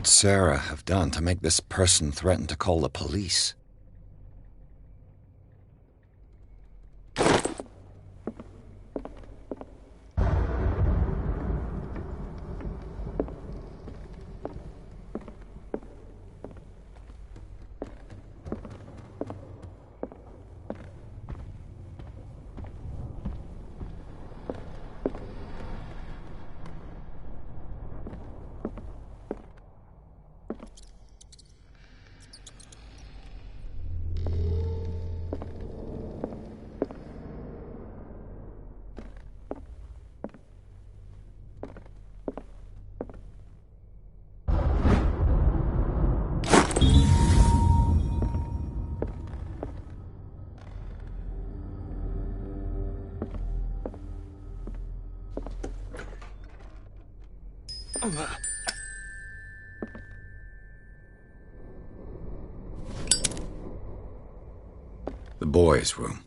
could Sarah have done to make this person threaten to call the police? The boys' room.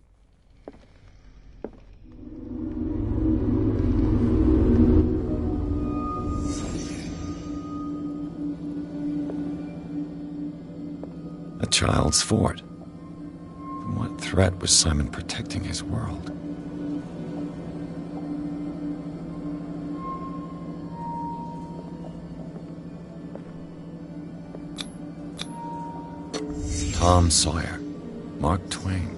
A child's fort. From what threat was Simon protecting his world? Tom Sawyer, Mark Twain.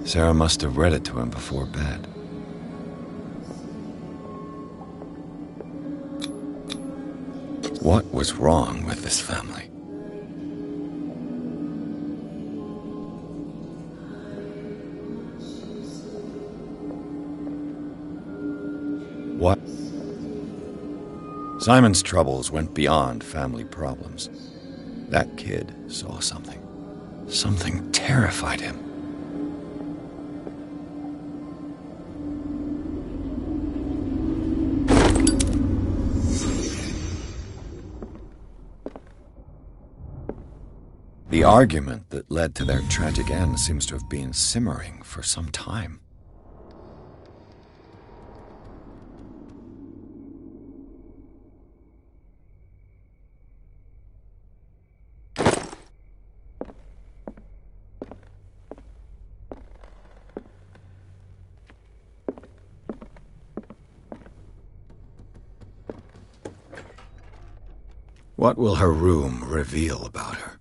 Sarah must have read it to him before bed. What was wrong with this family? What? Simon's troubles went beyond family problems. That kid saw something. Something terrified him. The argument that led to their tragic end seems to have been simmering for some time. What will her room reveal about her?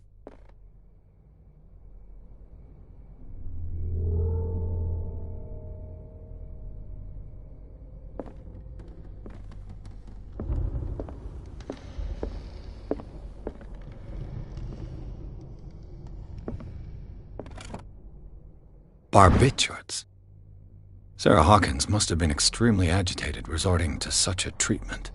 Barbiturates. Sarah Hawkins must have been extremely agitated resorting to such a treatment.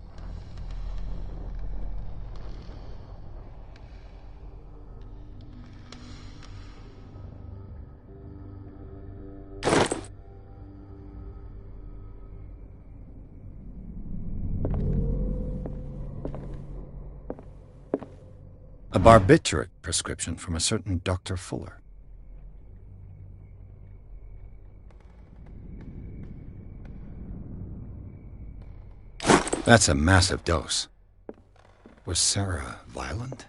A barbiturate prescription from a certain Dr. Fuller. That's a massive dose. Was Sarah violent?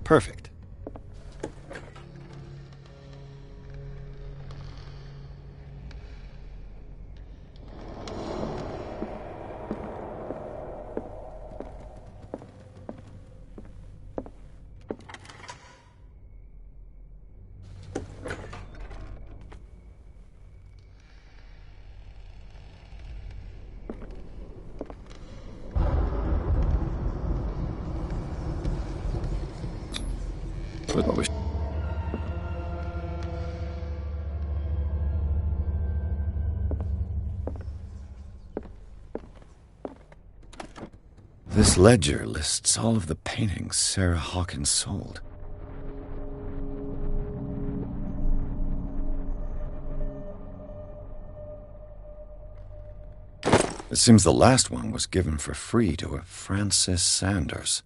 Perfect. This ledger lists all of the paintings Sarah Hawkins sold. It seems the last one was given for free to a Frances Sanders.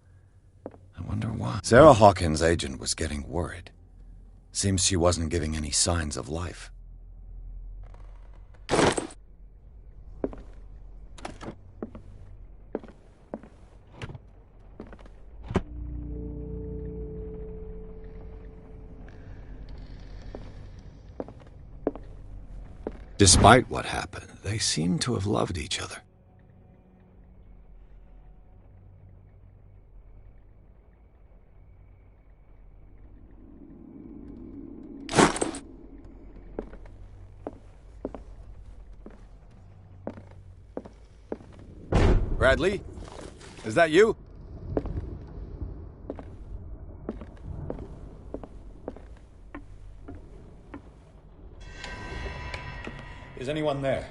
I wonder why. Sarah Hawkins' agent was getting worried. Seems she wasn't giving any signs of life. Despite what happened, they seem to have loved each other. Bradley? Is that you? Is anyone there?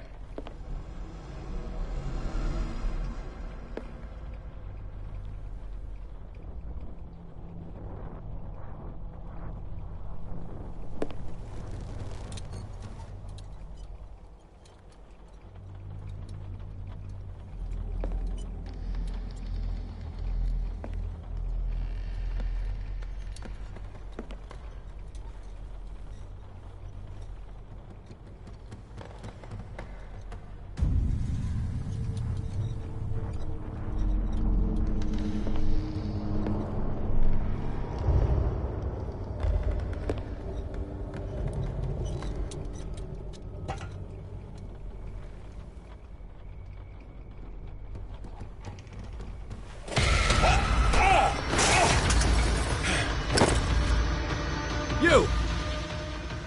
You!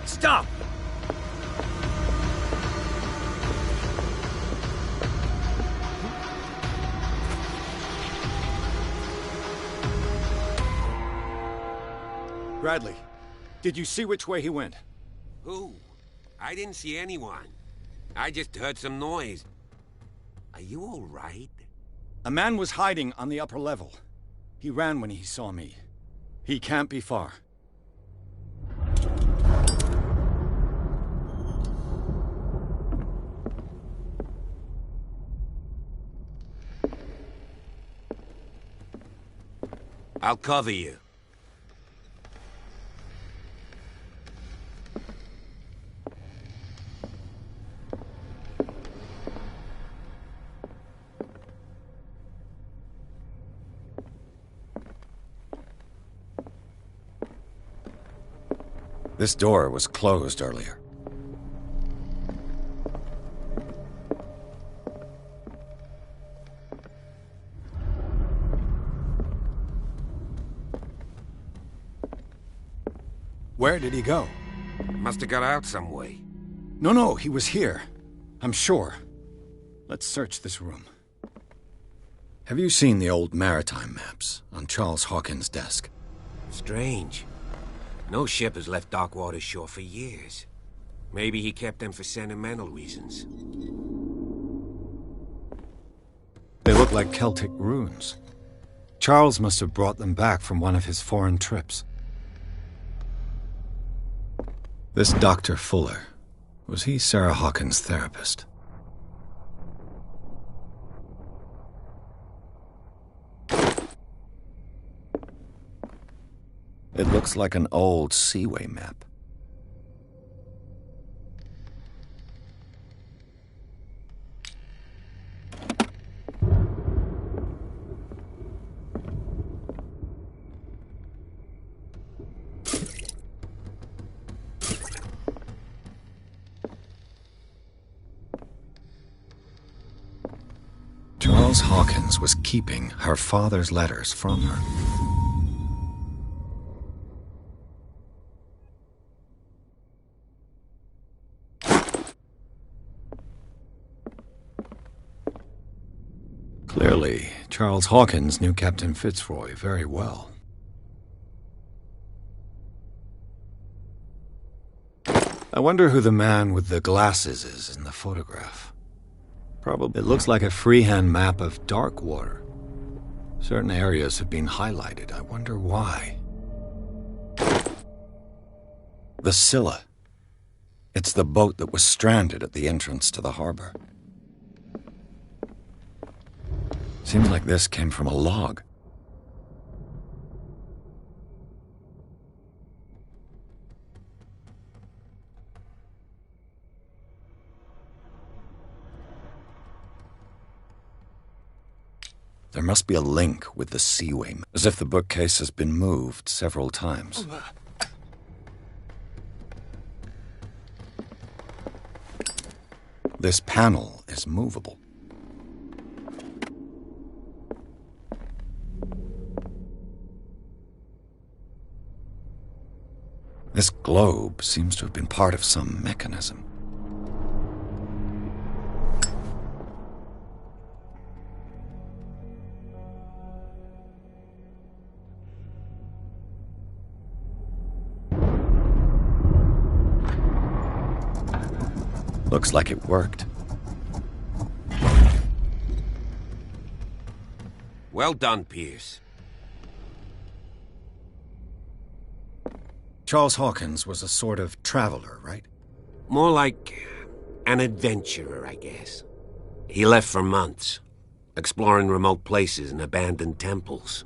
Stop! Bradley, did you see which way he went? Who? I didn't see anyone. I just heard some noise. Are you all right? A man was hiding on the upper level. He ran when he saw me. He can't be far. I'll cover you. This door was closed earlier. Where did he go? Must have got out some way. No, he was here. I'm sure. Let's search this room. Have you seen the old maritime maps on Charles Hawkins' desk? Strange. No ship has left Darkwater shore for years. Maybe he kept them for sentimental reasons. They look like Celtic runes. Charles must have brought them back from one of his foreign trips. This Dr. Fuller, was he Sarah Hawkins' therapist? It looks like an old seaway map. Charles Hawkins was keeping her father's letters from her. Clearly, Charles Hawkins knew Captain Fitzroy very well. I wonder who the man with the glasses is in the photograph. Probably. It looks like a freehand map of Darkwater. Certain areas have been highlighted. I wonder why. The Scylla. It's the boat that was stranded at the entrance to the harbor. Seems like this came from a log. There must be a link with the Seaway, as if the bookcase has been moved several times. This panel is movable. This globe seems to have been part of some mechanism. Looks like it worked. Well done, Pierce. Charles Hawkins was a sort of traveler, right? More like an adventurer, I guess. He left for months, exploring remote places and abandoned temples.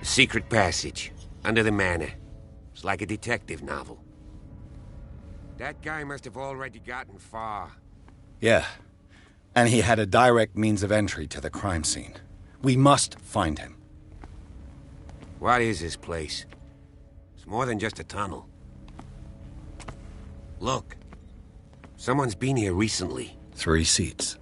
Secret passage, under the manor. It's like a detective novel. That guy must have already gotten far. Yeah, and he had a direct means of entry to the crime scene. We must find him. What is this place? It's more than just a tunnel. Look. Someone's been here recently. 3 seats.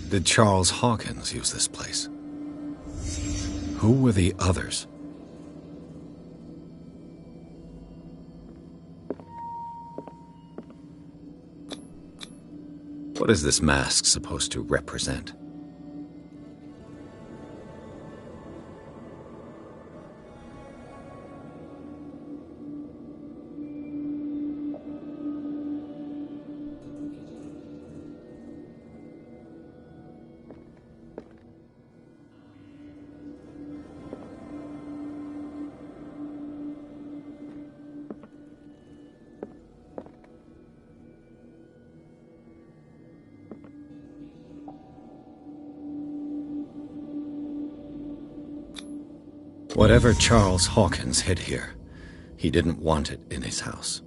Did Charles Hawkins use this place? Who were the others? What is this mask supposed to represent? Whatever Charles Hawkins hid here, he didn't want it in his house.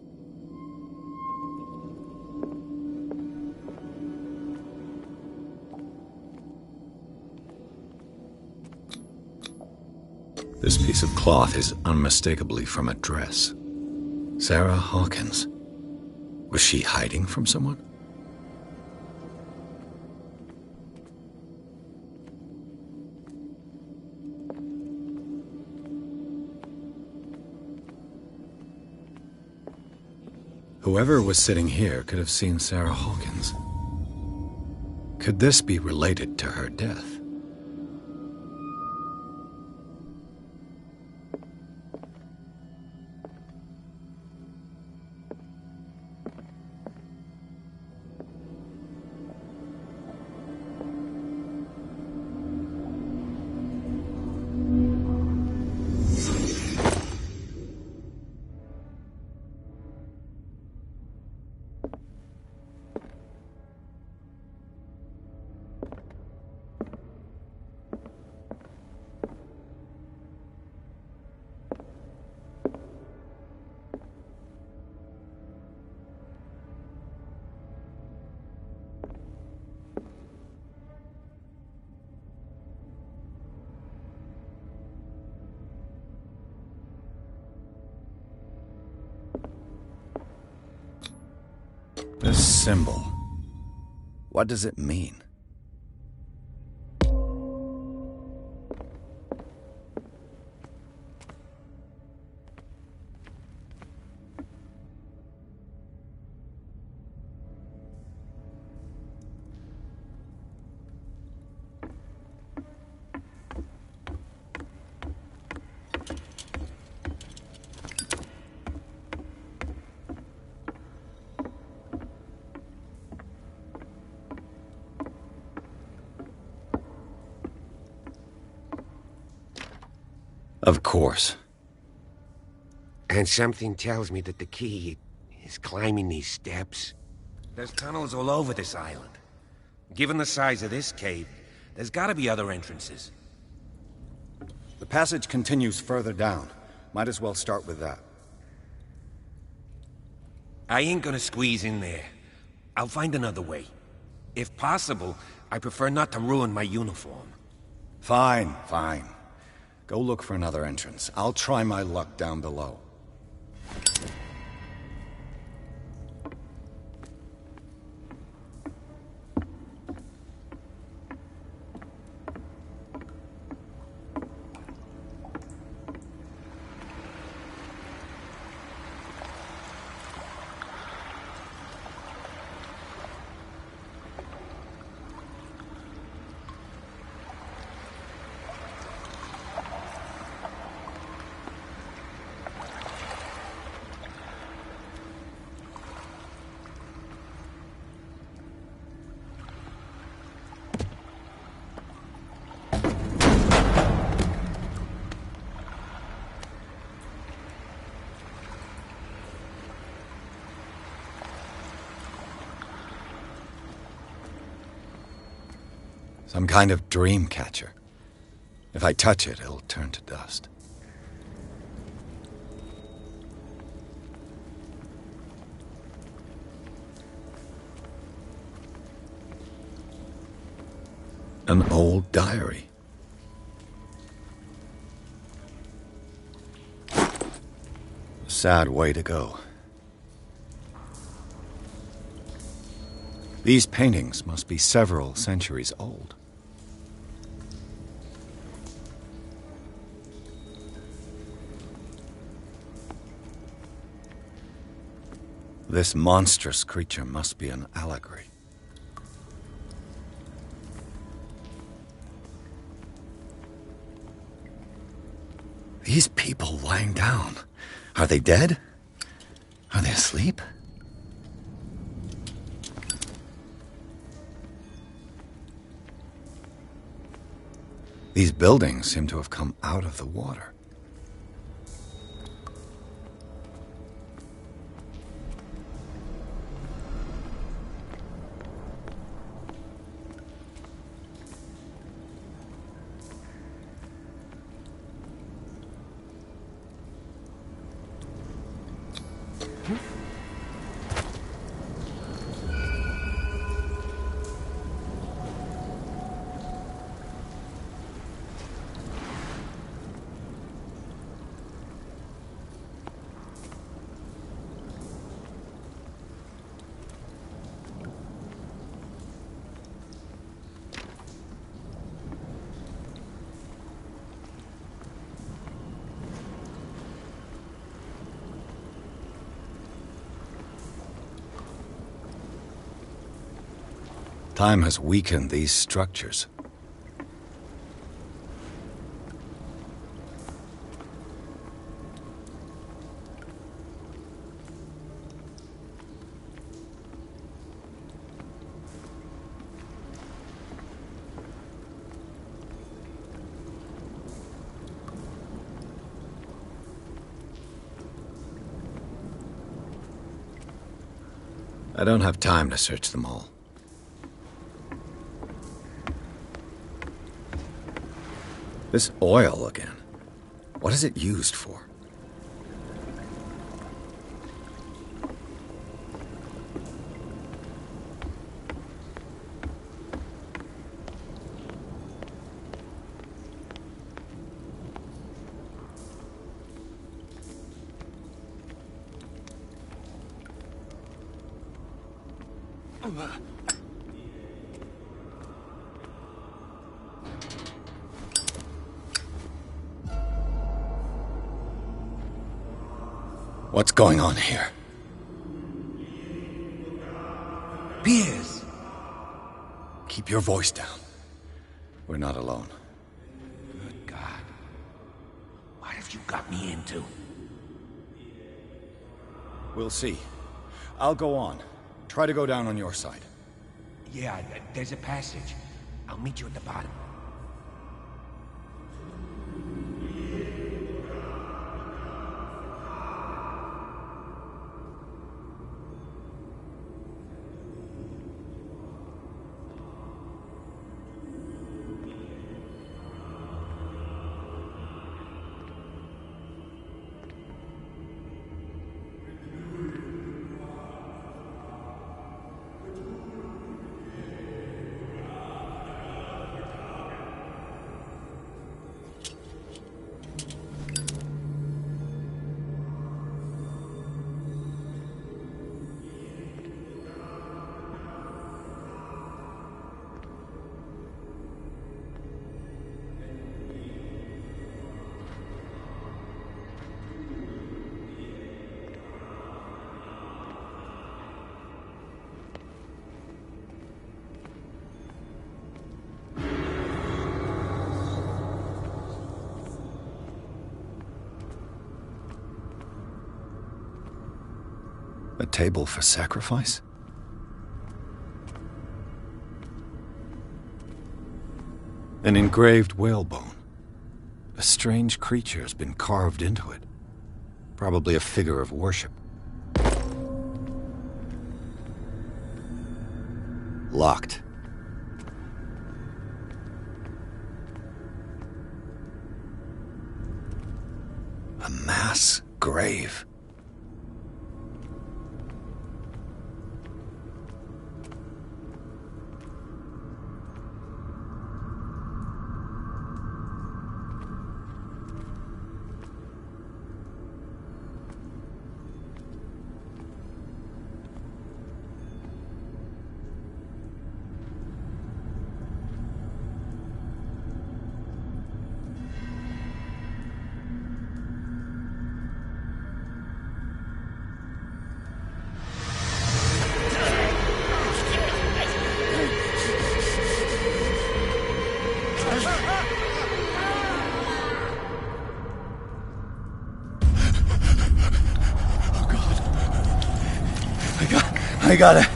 This piece of cloth is unmistakably from a dress. Sarah Hawkins. Was she hiding from someone? Whoever was sitting here could have seen Sarah Hawkins. Could this be related to her death? symbol. What does it mean? Of course. And something tells me that the key is climbing these steps. There's tunnels all over this island. Given the size of this cave, there's gotta be other entrances. The passage continues further down. Might as well start with that. I ain't gonna squeeze in there. I'll find another way. If possible, I prefer not to ruin my uniform. Fine, fine. Go look for another entrance. I'll try my luck down below. Some kind of dream catcher. If I touch it, it'll turn to dust. An old diary. Sad way to go. These paintings must be several centuries old. This monstrous creature must be an allegory. These people lying down, are they dead? Are they asleep? These buildings seem to have come out of the water. Time has weakened these structures. I don't have time to search them all. This oil again. What is it used for? What's going on here? Piers! Keep your voice down. We're not alone. Good God. What have you got me into? We'll see. I'll go on. Try to go down on your side. Yeah, there's a passage. I'll meet you at the bottom. A table for sacrifice? An engraved whalebone. A strange creature has been carved into it. Probably a figure of worship. Locked. A mass grave. I gotta...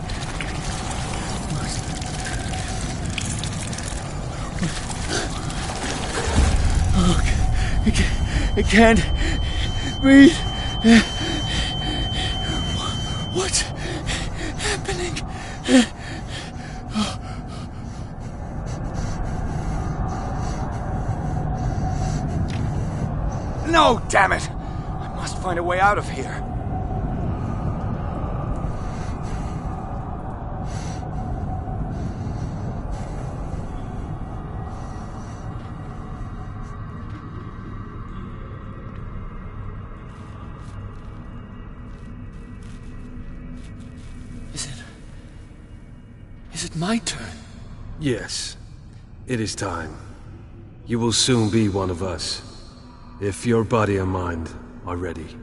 Oh, I can't breathe. What's happening? No, damn it! I must find a way out of here. Is it my turn? Yes. It is time. You will soon be one of us, if your body and mind are ready.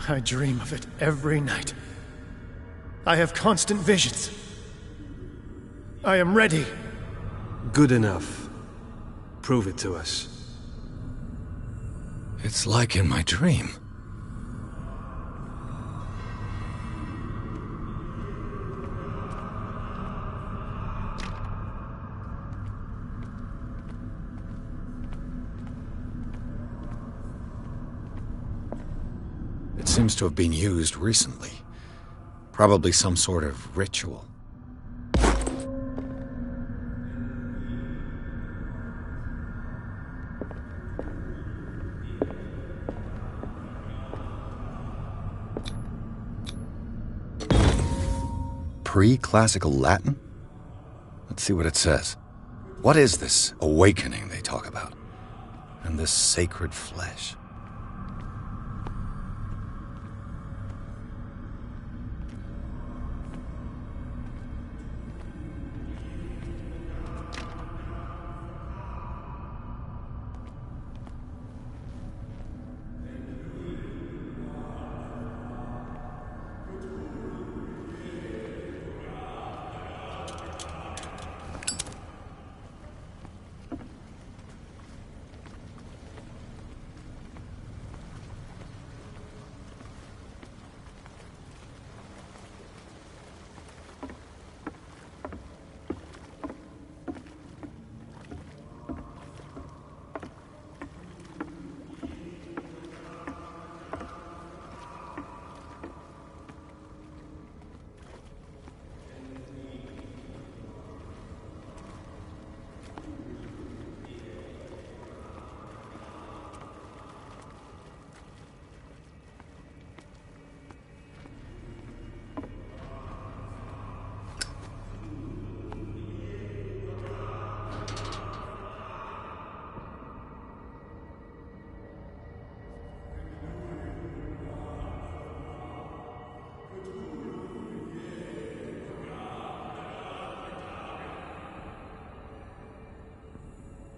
I dream of it every night. I have constant visions. I am ready. Good enough. Prove it to us. It's like in my dream. It seems to have been used recently. Probably some sort of ritual. Pre-classical Latin? Let's see what it says. What is this awakening they talk about? And this sacred flesh?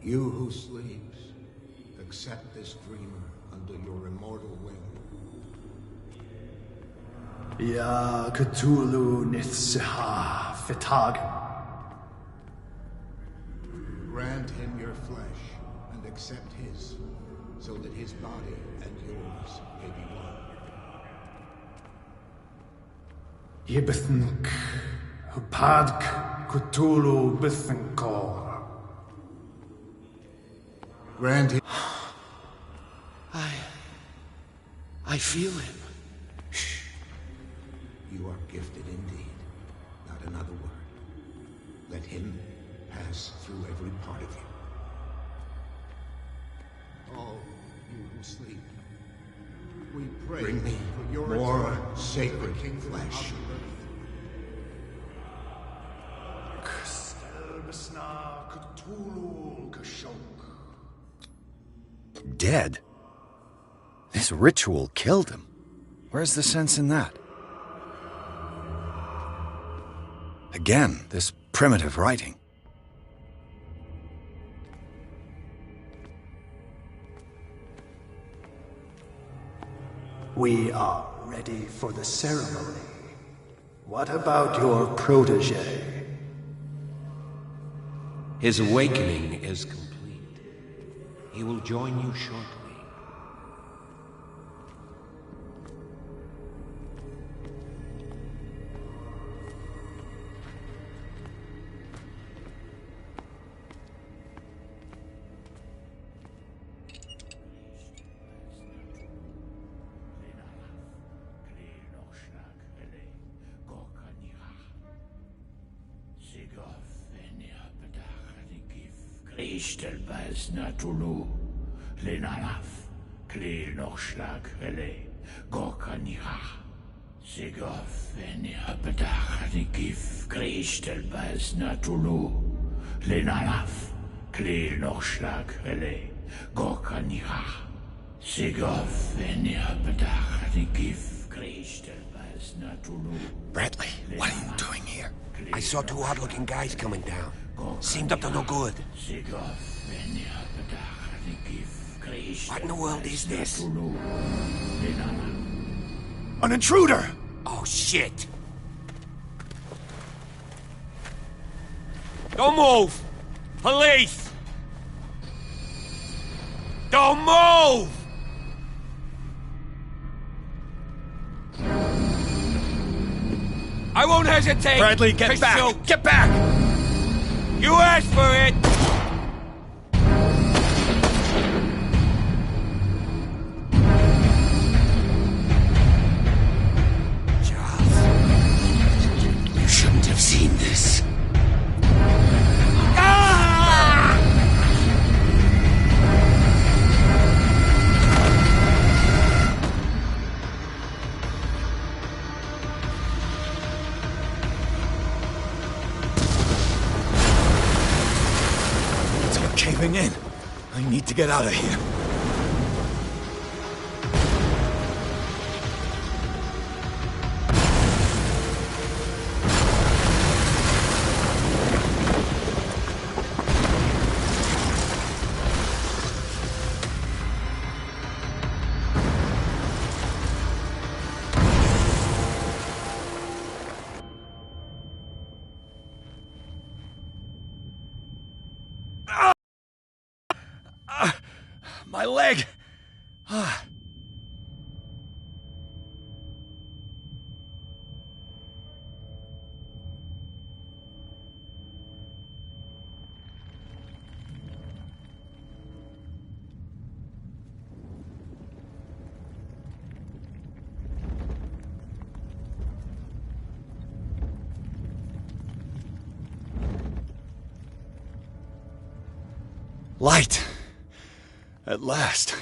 You who sleeps, accept this dreamer under your immortal wing. Ya Cthulhu Nithsiha Fitagan. Grant him your flesh and accept his, so that his body and yours may be one. Yibithink Hupadk Cthulhu Bithinkor. Grant him. I feel him. You are gifted indeed. Not another word. Let him pass through every part of you. All you who sleep, we pray Bring me for your more return sacred to the kingdom flesh. of the earth. Dead? This ritual killed him. Where's the sense in that? Again, this primitive writing. We are ready for the ceremony. What about your protege? His awakening is complete. He will join you shortly. Ishtelbaz Natulu, Lenalaf, Klil Nochschlag, Hele, Gorkanira, Sigov, Eniapetach, Nikif, Krishtelbaz Natulu, Lenalaf, Klil Nochschlag, Hele, Gorkanira, Sigov, Eniapetach, Nikif, Krishtelbaz Natulu. Bradley, what are you doing here? I saw two odd-looking guys coming down. Seemed up to no good. What in the world is this? An intruder! Oh, shit! Don't move! Police! Don't move! I won't hesitate! Bradley, get back! Shoot. Get back! You asked for it! Charles, you shouldn't have seen this. Ah! Caving in. I need to get out of here. My leg! Light! At last.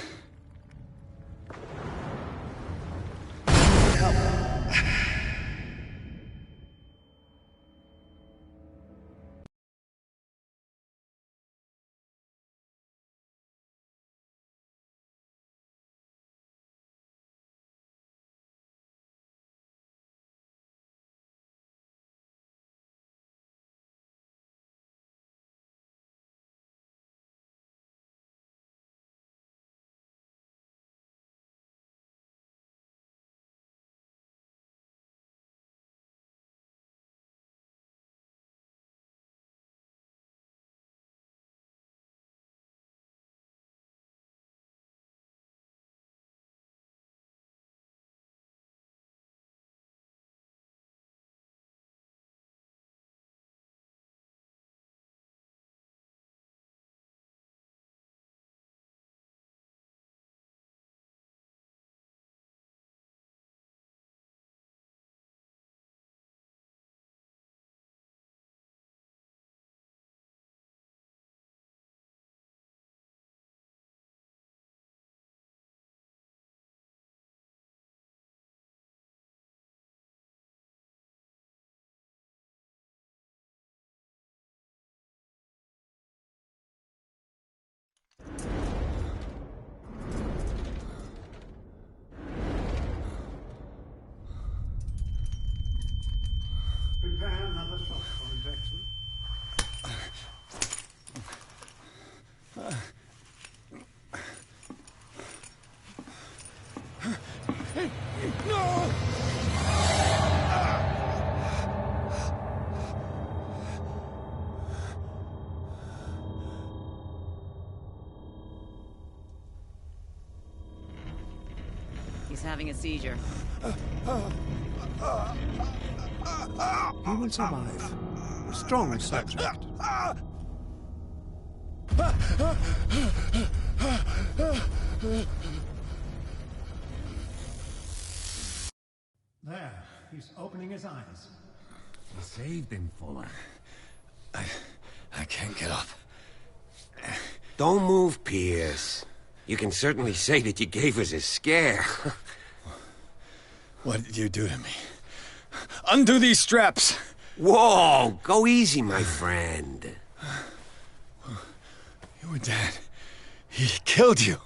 He's having a seizure. He will survive. A strong subject. There, he's opening his eyes. You saved him, Fuller. I can't get up. Don't move, Pierce. You can certainly say that you gave us a scare. What did you do to me? Undo these straps! Whoa! Go easy, my friend. You were dead. He killed you.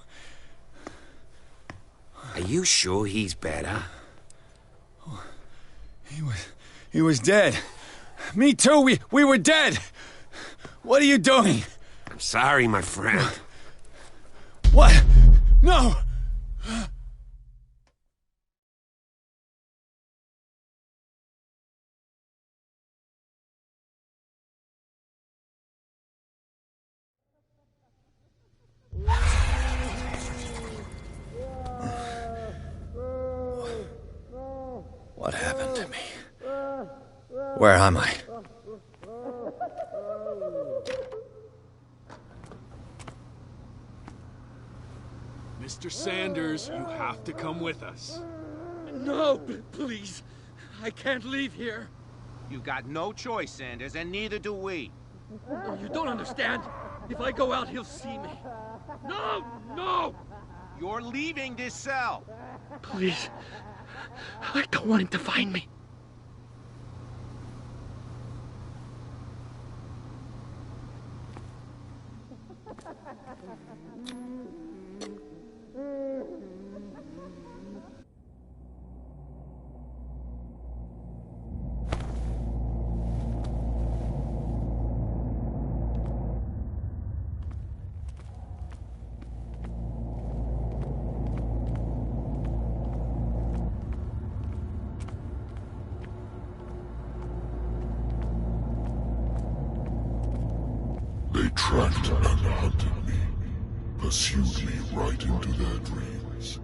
Are you sure he's better? He was dead. Me too, we were dead! What are you doing? I'm sorry, my friend. What? No! What happened to me? Where am I? Mr. Sanders, you have to come with us. No, please. I can't leave here. You got no choice, Sanders, and neither do we. You don't understand. If I go out, he'll see me. No! No! You're leaving this cell. Please. I don't want him to find me. They tracked and hunted me, pursued me right into their dreams.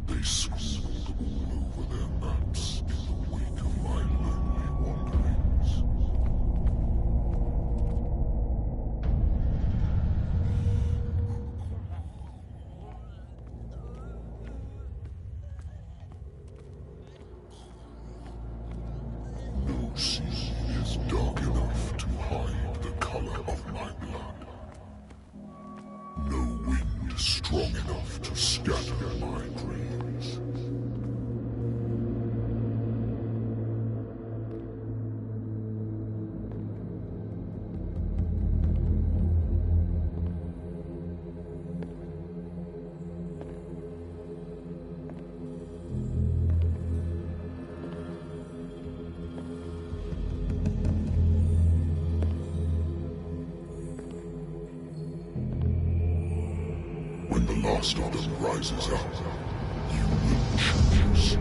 They scribbled all over their maps in the wake of my lonely wanderings. No sea is dark enough to hide the color of my blood. No wind strong enough to scatter my dreams. When the last of them rises up, you will choose.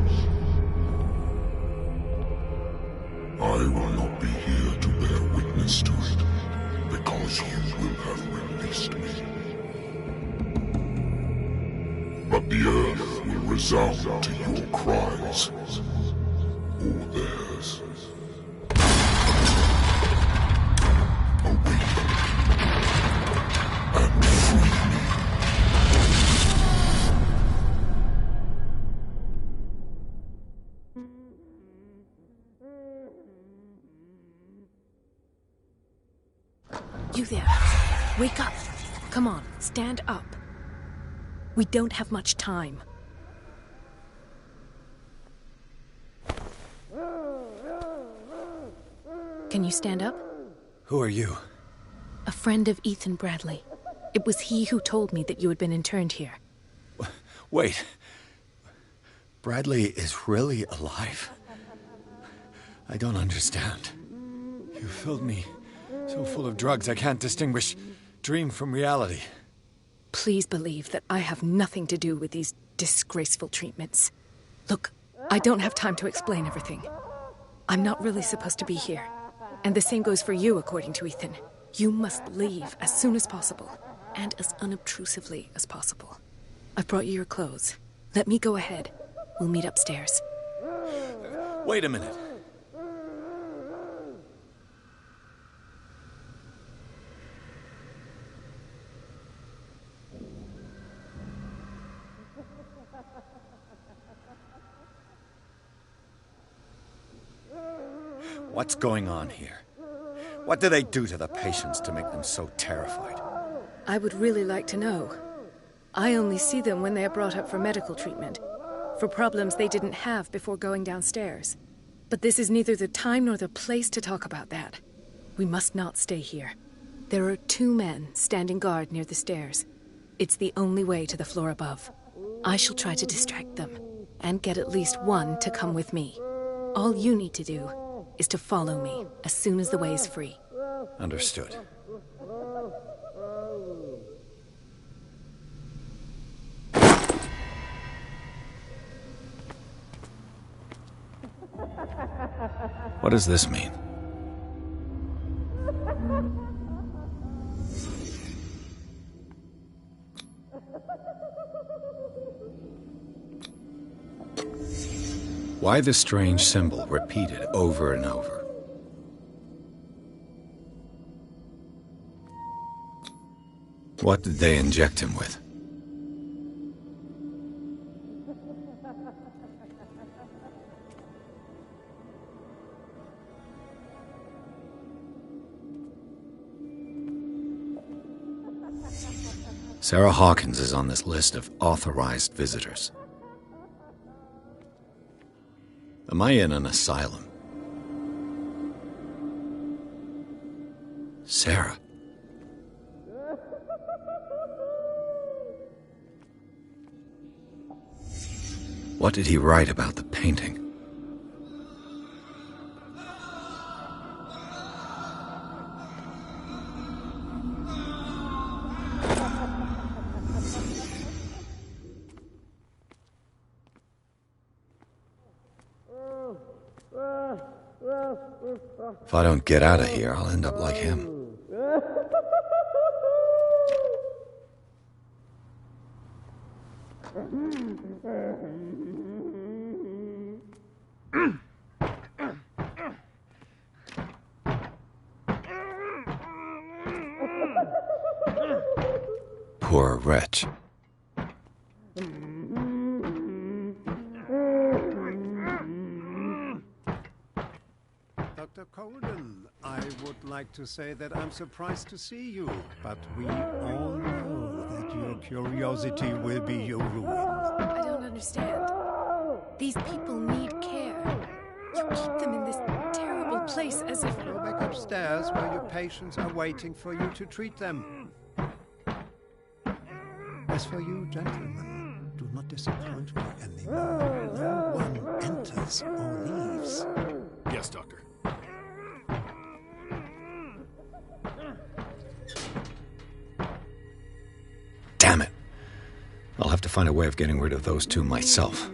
I will not be here to bear witness to it, because you will have released me. But the earth will resound to your cries, or theirs. Awaken and free me. You there. Wake up. Come on, stand up. We don't have much time. Can you stand up? Who are you? A friend of Ethan Bradley. It was he who told me that you had been interned here. Wait. Bradley is really alive? I don't understand. You filled me so full of drugs I can't distinguish dream from reality. Please believe that I have nothing to do with these disgraceful treatments. Look, I don't have time to explain everything. I'm not really supposed to be here. And the same goes for you, according to Ethan. You must leave as soon as possible, and as unobtrusively as possible. I've brought you your clothes. Let me go ahead. We'll meet upstairs. Wait a minute. What's going on here? What do they do to the patients to make them so terrified? I would really like to know. I only see them when they are brought up for medical treatment, for problems they didn't have before going downstairs. But this is neither the time nor the place to talk about that. We must not stay here. There are 2 men standing guard near the stairs. It's the only way to the floor above. I shall try to distract them, and get at least one to come with me. All you need to do is to follow me as soon as the way is free. Understood. What does this mean? Why the strange symbol repeated over and over? What did they inject him with? Sarah Hawkins is on this list of authorized visitors. Am I in an asylum? Sarah. What did he write about the painting? If I don't get out of here, I'll end up like him. Poor wretch. Dr. Colden, I would like to say that I'm surprised to see you, but we all know that your curiosity will be your ruin. I don't understand. These people need care. You keep them in this terrible place as if... Go back upstairs where your patients are waiting for you to treat them. As for you, gentlemen, do not disappoint me anymore. No one enters or leaves. Yes, Doctor. Damn it. I'll have to find a way of getting rid of those 2 myself.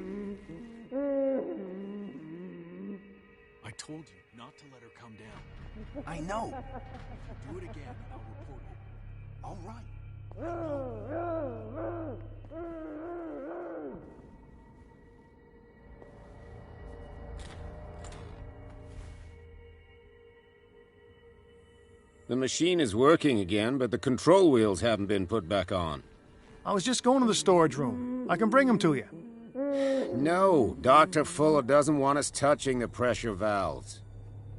I told you not to let her come down. I know. Do it again, I'll report you. All right. The machine is working again, but the control wheels haven't been put back on. I was just going to the storage room. I can bring them to you. No, Dr. Fuller doesn't want us touching the pressure valves.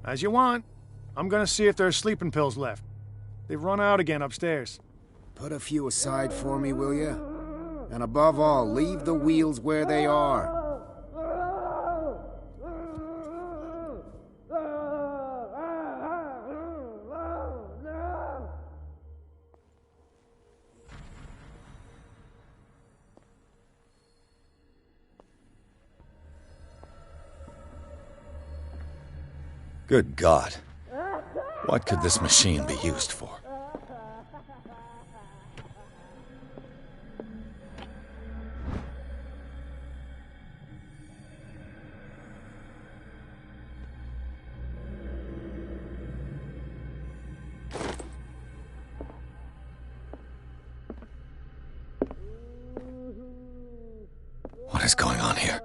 As you want. I'm gonna see if there's sleeping pills left. They've run out again upstairs. Put a few aside for me, will you? And above all, leave the wheels where they are. Good God. What could this machine be used for? What here.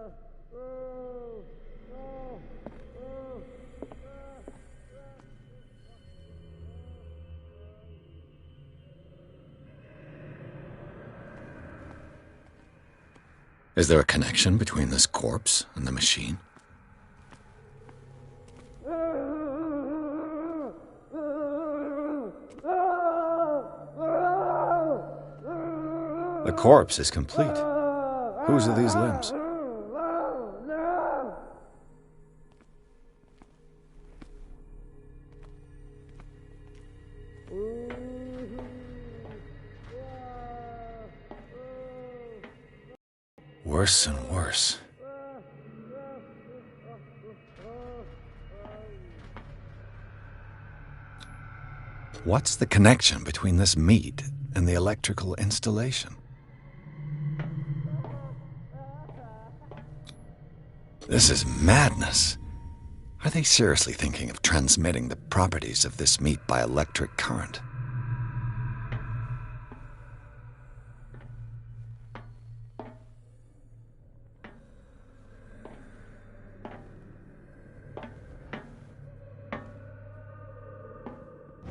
Is there a connection between this corpse and the machine? The corpse is complete. Whose are these limbs? Worse and worse. What's the connection between this meat and the electrical installation? This is madness. Are they seriously thinking of transmitting the properties of this meat by electric current?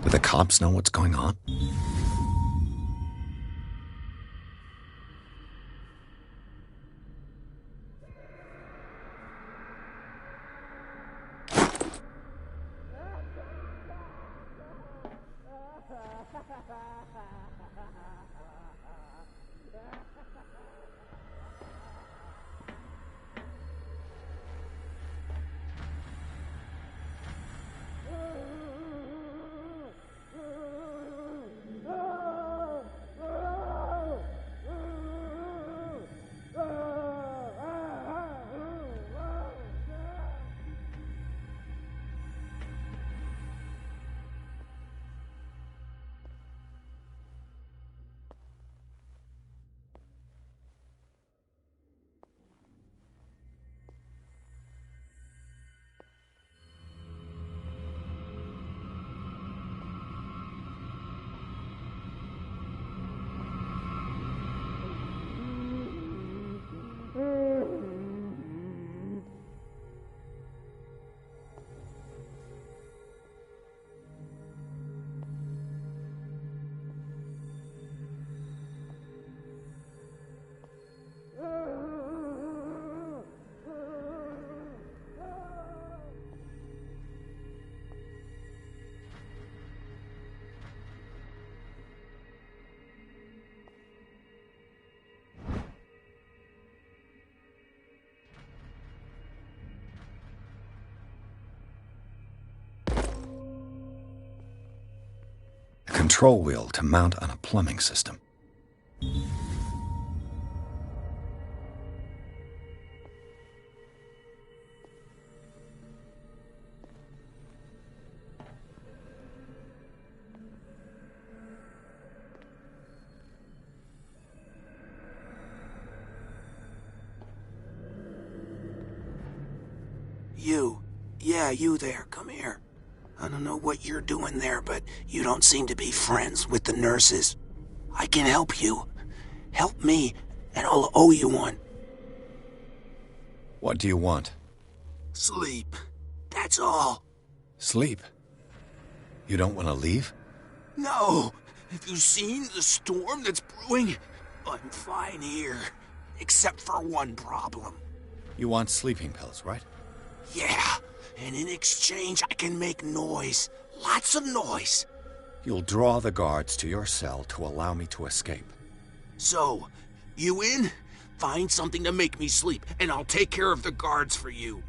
Do the cops know what's going on? Control wheel to mount on a plumbing system. You. Yeah, you there. Come here. I don't know what you're doing there, but you don't seem to be friends with the nurses. I can help you. Help me, and I'll owe you one. What do you want? Sleep. That's all. Sleep? You don't want to leave? No. Have you seen the storm that's brewing? I'm fine here. Except for one problem. You want sleeping pills, right? Yeah. And in exchange, I can make noise. Lots of noise. You'll draw the guards to your cell to allow me to escape. So, you in? Find something to make me sleep, and I'll take care of the guards for you.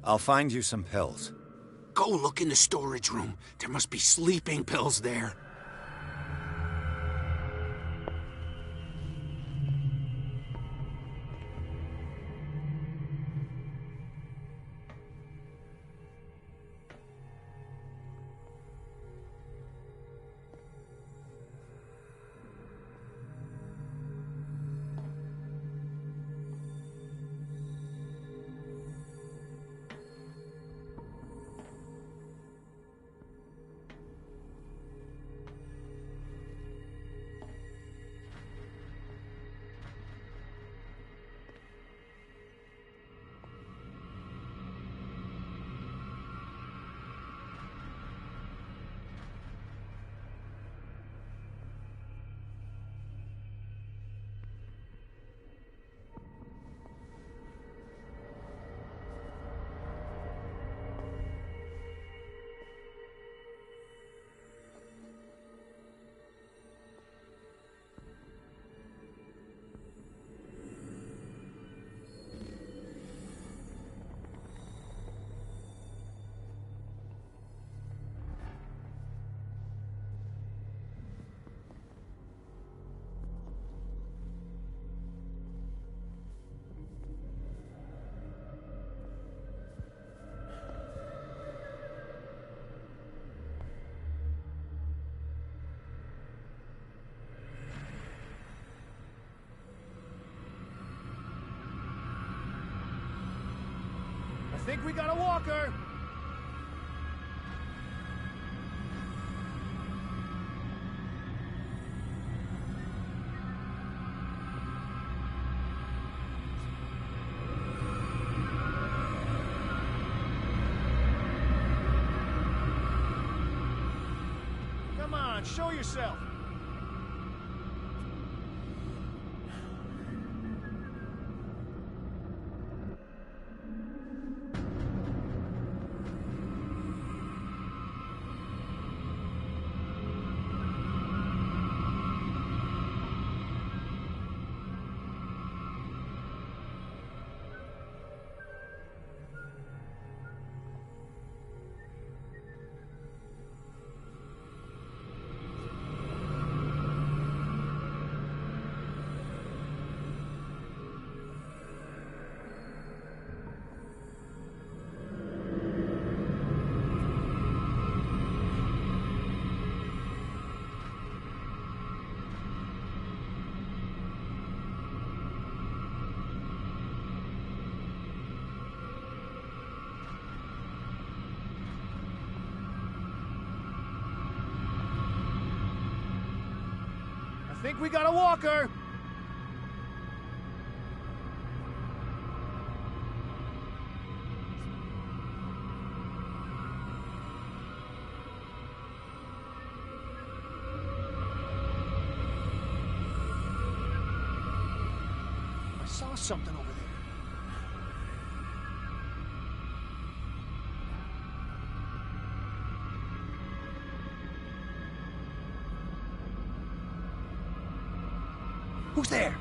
I'll find you some pills. Go look in the storage room. There must be sleeping pills there. think we got a walker! Come on, show yourself! I think we got a walker! I saw something over there. Who's there?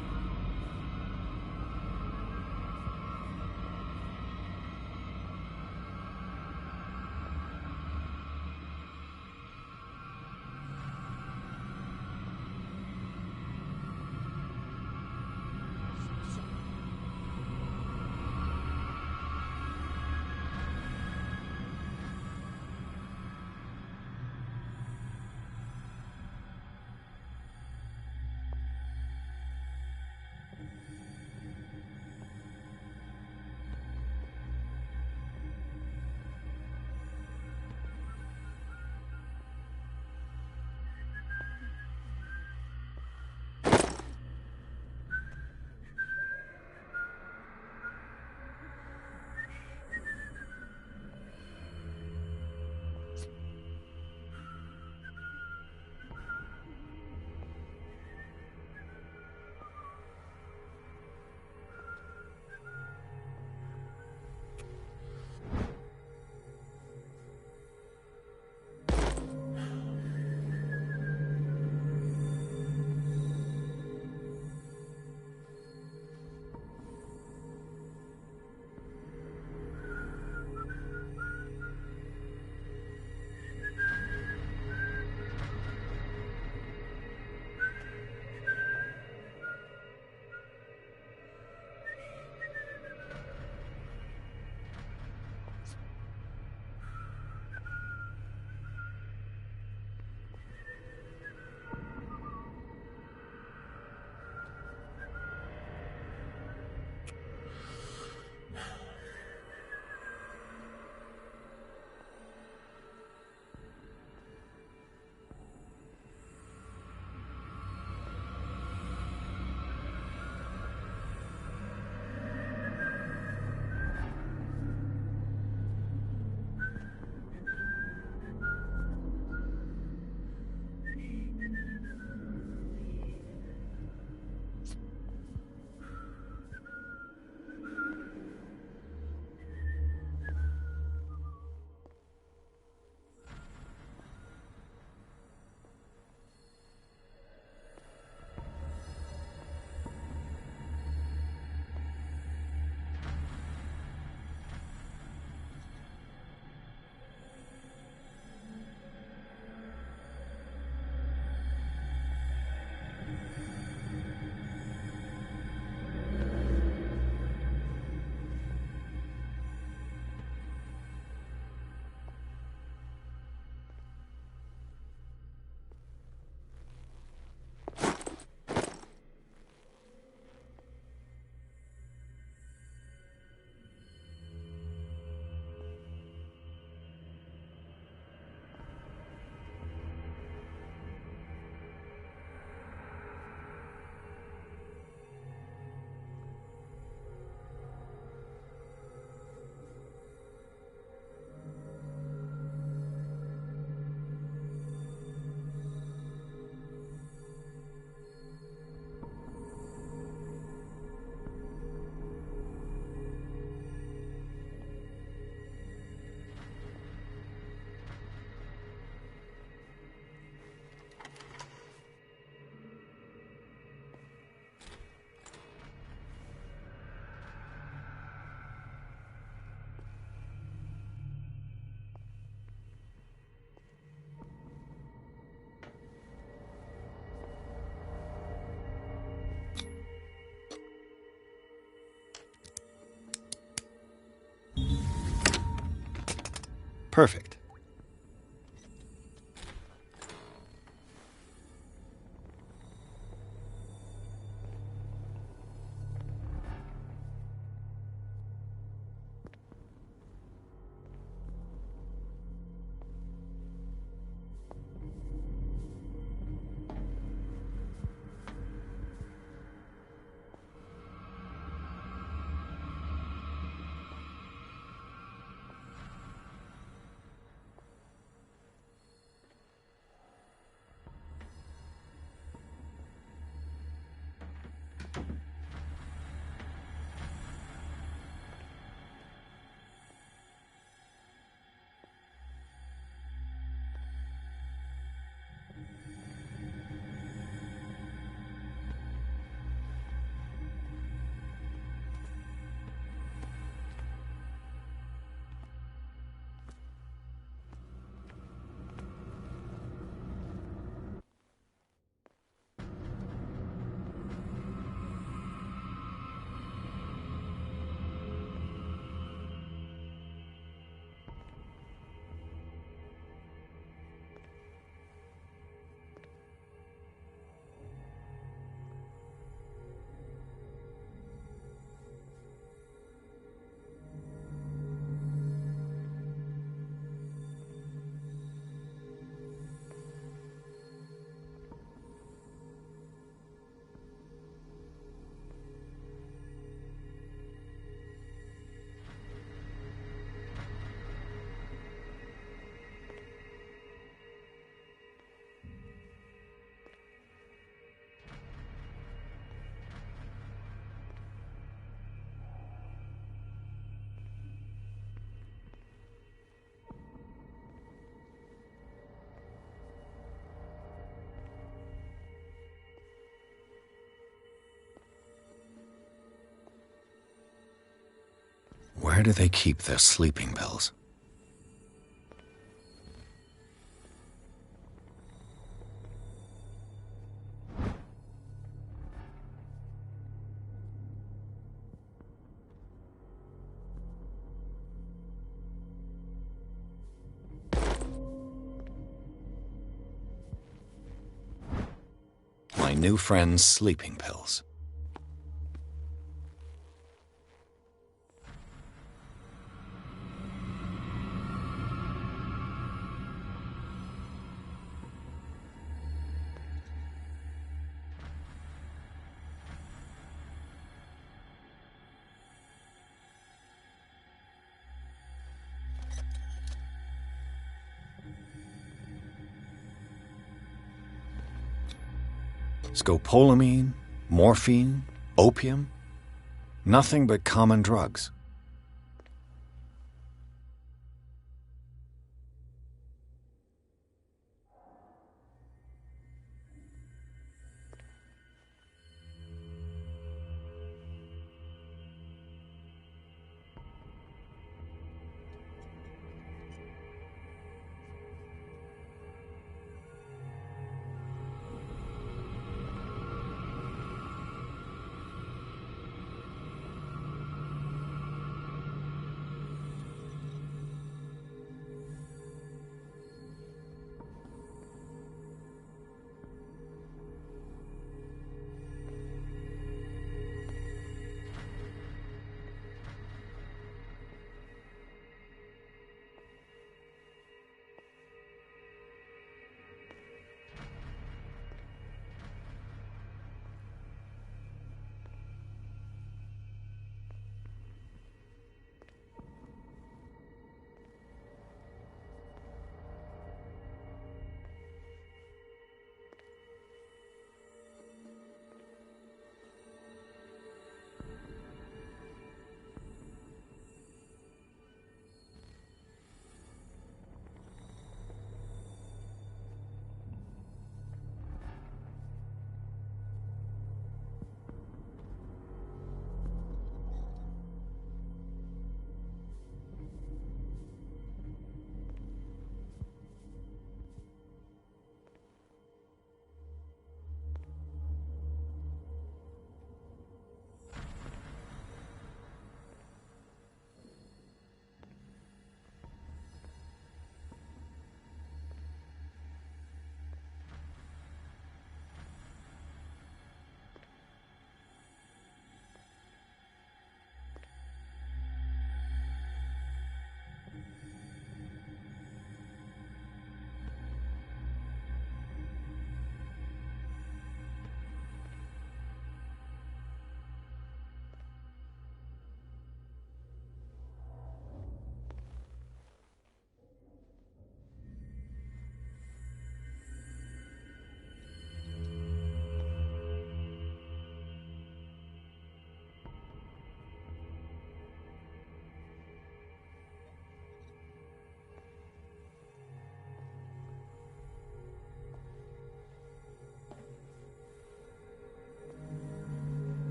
Perfect. Where do they keep their sleeping pills? My new friend's sleeping pills. Scopolamine, morphine, opium, nothing but common drugs.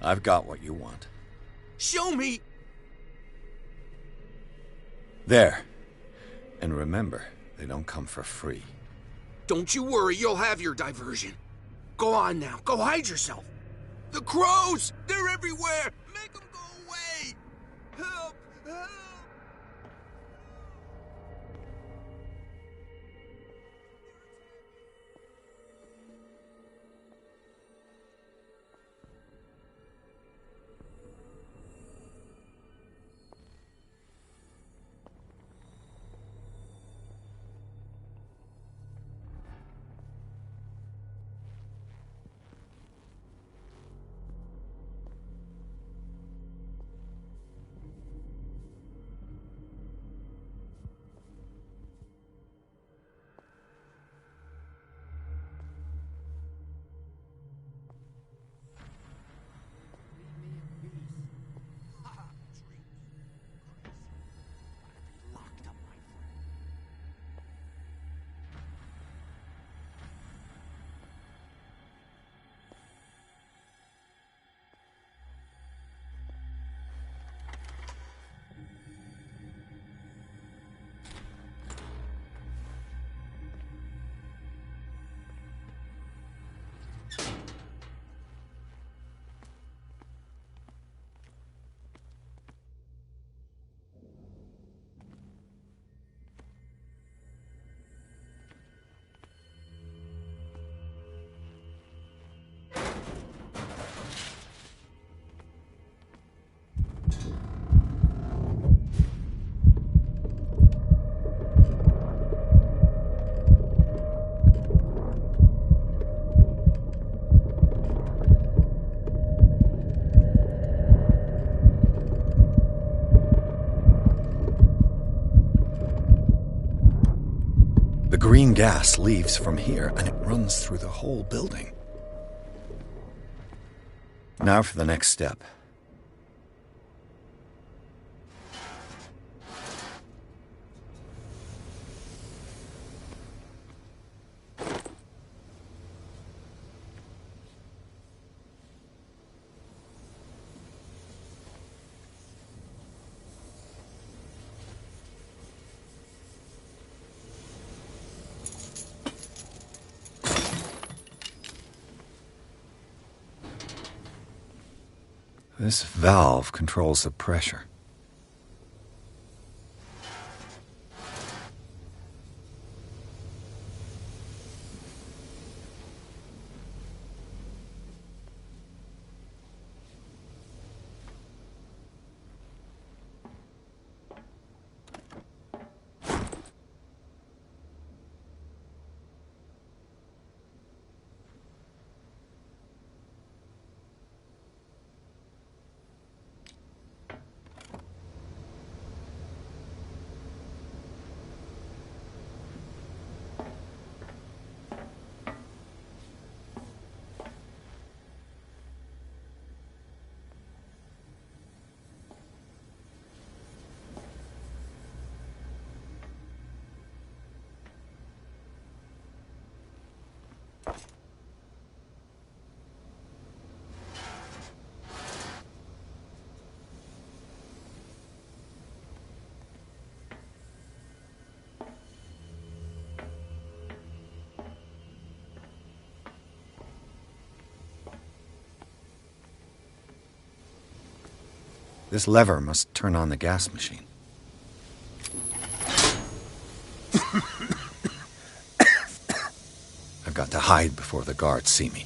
I've got what you want. Show me! There. And remember, they don't come for free. Don't you worry, you'll have your diversion. Go on now, go hide yourself. The crows! They're everywhere! Make them go away! Help! Help! The green gas leaves from here, and it runs through the whole building. Now for the next step. This valve controls the pressure. This lever must turn on the gas machine. I've got to hide before the guards see me.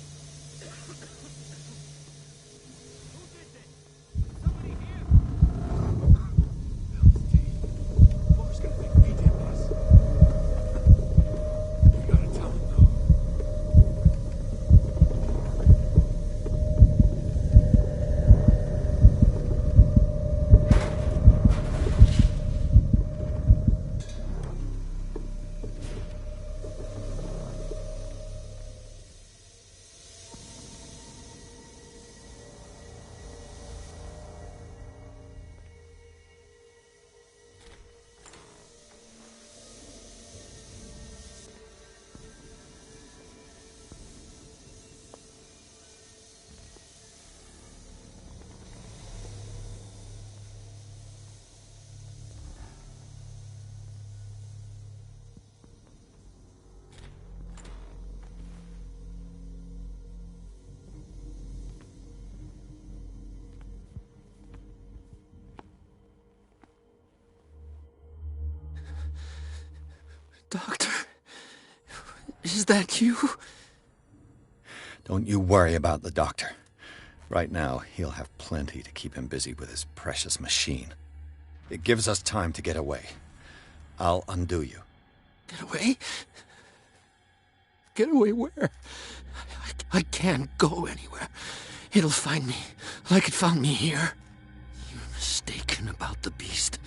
Is that you? Don't you worry about the doctor. Right now, he'll have plenty to keep him busy with his precious machine. It gives us time to get away. I'll undo you. Get away? Get away where? I can't go anywhere. It'll find me, like it found me here. You're mistaken about the beast.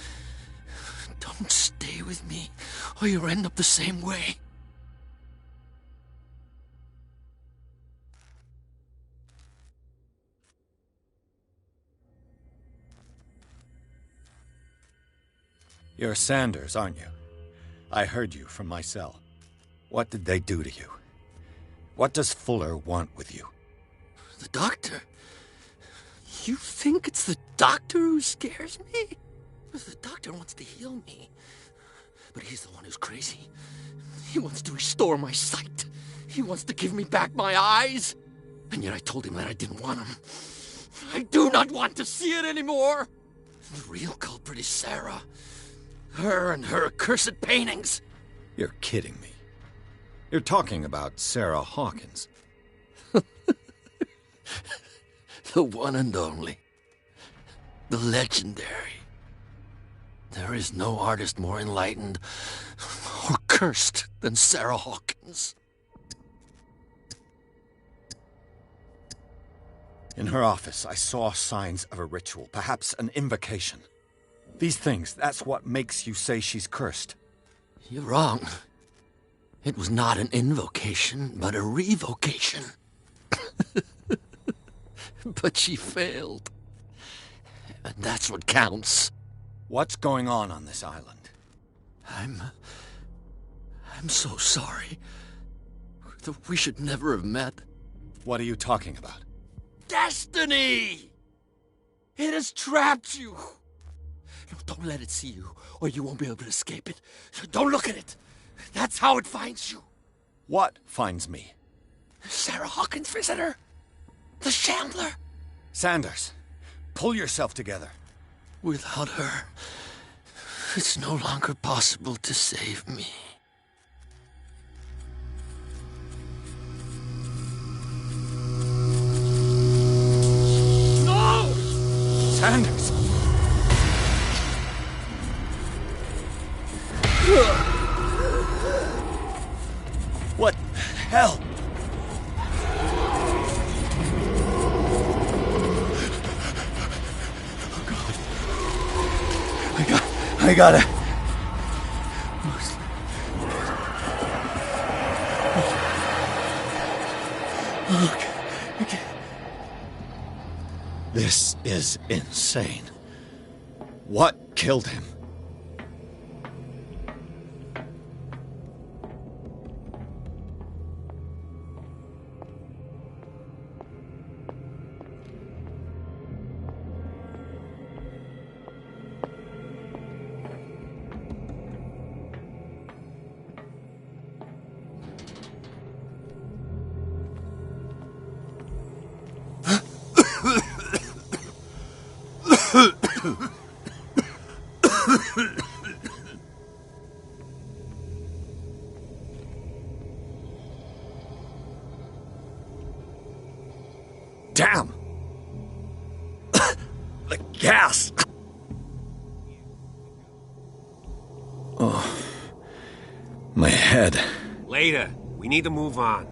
Don't stay with me, or you'll end up the same way. You're Sanders, aren't you? I heard you from my cell. What did they do to you? What does Fuller want with you? The doctor? You think it's the doctor who scares me? The doctor wants to heal me. But he's the one who's crazy. He wants to restore my sight. He wants to give me back my eyes. And yet I told him that I didn't want him. I do not want to see it anymore. The real culprit is Sarah. Her and her accursed paintings. You're kidding me. You're talking about Sarah Hawkins. The one and only. The legendary. There is no artist more enlightened or cursed than Sarah Hawkins. In her office, I saw signs of a ritual, perhaps an invocation. These things, that's what makes you say she's cursed. You're wrong. It was not an invocation, but a revocation. But she failed. And that's what counts. What's going on this island? I'm so sorry. We should never have met. What are you talking about? Destiny! It has trapped you. No, don't let it see you, or you won't be able to escape it. Don't look at it. That's how it finds you. What finds me? Sarah Hawkins' visitor. The Shambler. Sanders, pull yourself together. Without her, it's no longer possible to save me. No! Sanders! What the hell? I gotta... Okay. This is insane. What killed him? Damn! The gas! Oh. My head. Later. We need to move on.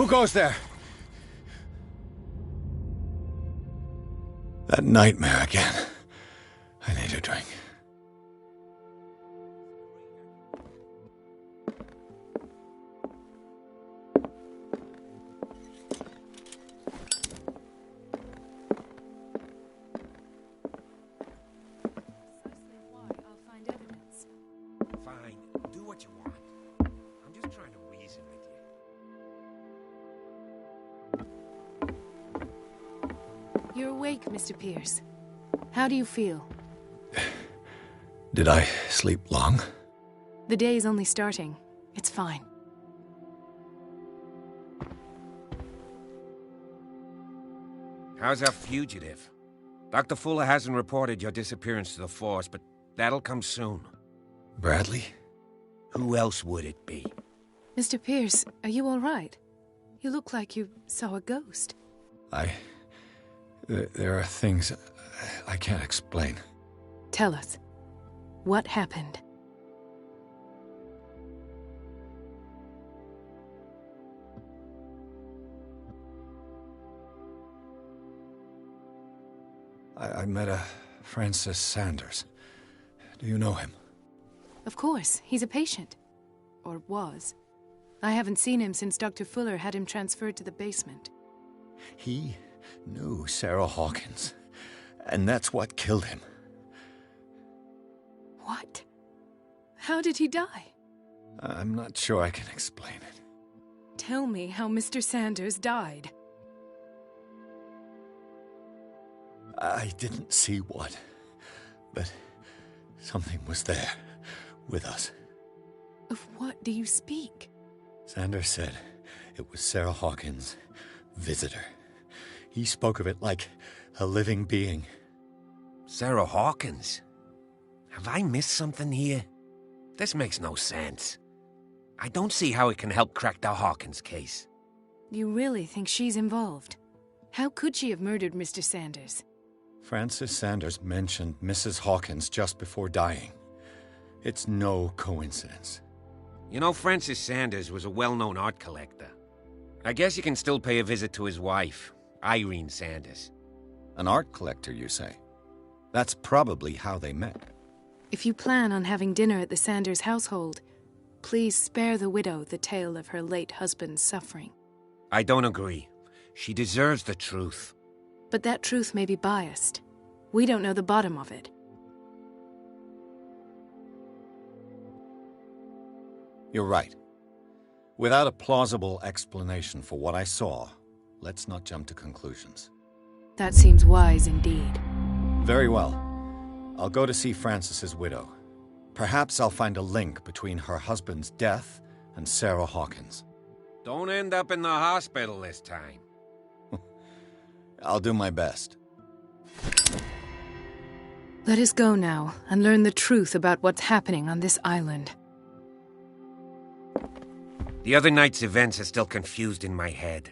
Who goes there? That nightmare again. I need a drink. Fine, do what you want. I'm just trying to reason with you. You're awake, Mr. Pierce. How do you feel? Did I sleep long? The day is only starting. It's fine. How's our fugitive? Dr. Fuller hasn't reported your disappearance to the force, but that'll come soon. Bradley? Who else would it be? Mr. Pierce, are you all right? You look like you saw a ghost. There are things I can't explain. Tell us. What happened? I met a Francis Sanders. Do you know him? Of course, he's a patient. Or was. I haven't seen him since Dr. Fuller had him transferred to the basement. He knew Sarah Hawkins, and that's what killed him. What? How did he die? I'm not sure I can explain it. Tell me how Mr. Sanders died. I didn't see what, but something was there, with us. Of what do you speak? Sanders said it was Sarah Hawkins' visitor. He spoke of it like a living being. Sarah Hawkins? Have I missed something here? This makes no sense. I don't see how it can help crack the Hawkins case. You really think she's involved? How could she have murdered Mr. Sanders? Francis Sanders mentioned Mrs. Hawkins just before dying. It's no coincidence. You know, Francis Sanders was a well-known art collector. I guess you can still pay a visit to his wife, Irene Sanders. An art collector, you say? That's probably how they met. If you plan on having dinner at the Sanders household, please spare the widow the tale of her late husband's suffering. I don't agree. She deserves the truth. But that truth may be biased. We don't know the bottom of it. You're right. Without a plausible explanation for what I saw, let's not jump to conclusions. That seems wise indeed. Very well. I'll go to see Francis's widow. Perhaps I'll find a link between her husband's death and Sarah Hawkins. Don't end up in the hospital this time. I'll do my best. Let us go now and learn the truth about what's happening on this island. The other night's events are still confused in my head.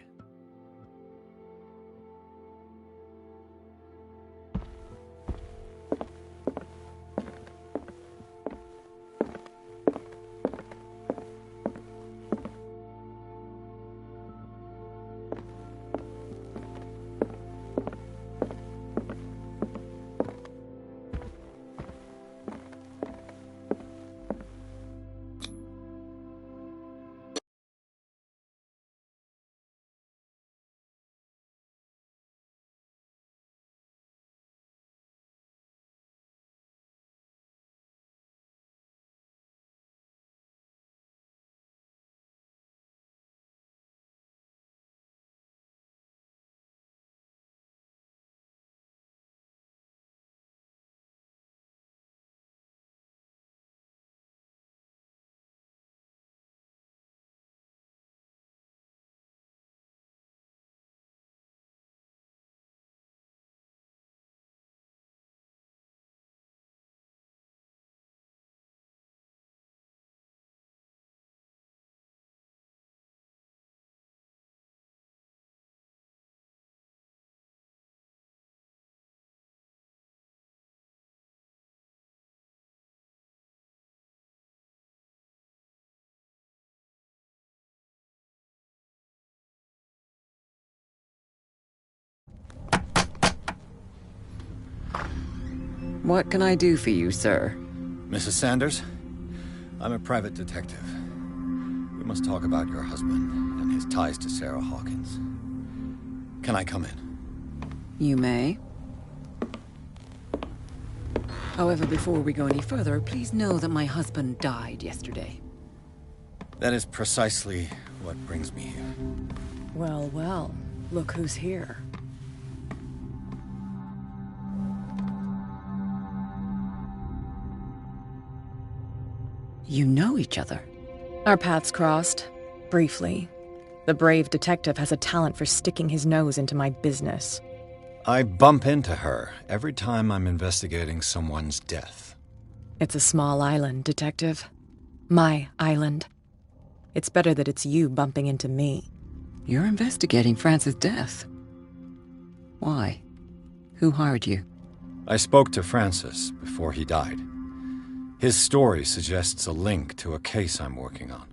What can I do for you, sir? Mrs. Sanders, I'm a private detective. We must talk about your husband and his ties to Sarah Hawkins. Can I come in? You may. However, before we go any further, please know that my husband died yesterday. That is precisely what brings me here. Well, well, look who's here. You know each other? Our paths crossed, briefly. The brave detective has a talent for sticking his nose into my business. I bump into her every time I'm investigating someone's death. It's a small island, Detective. My island. It's better that it's you bumping into me. You're investigating Francis' death. Why? Who hired you? I spoke to Francis before he died. His story suggests a link to a case I'm working on.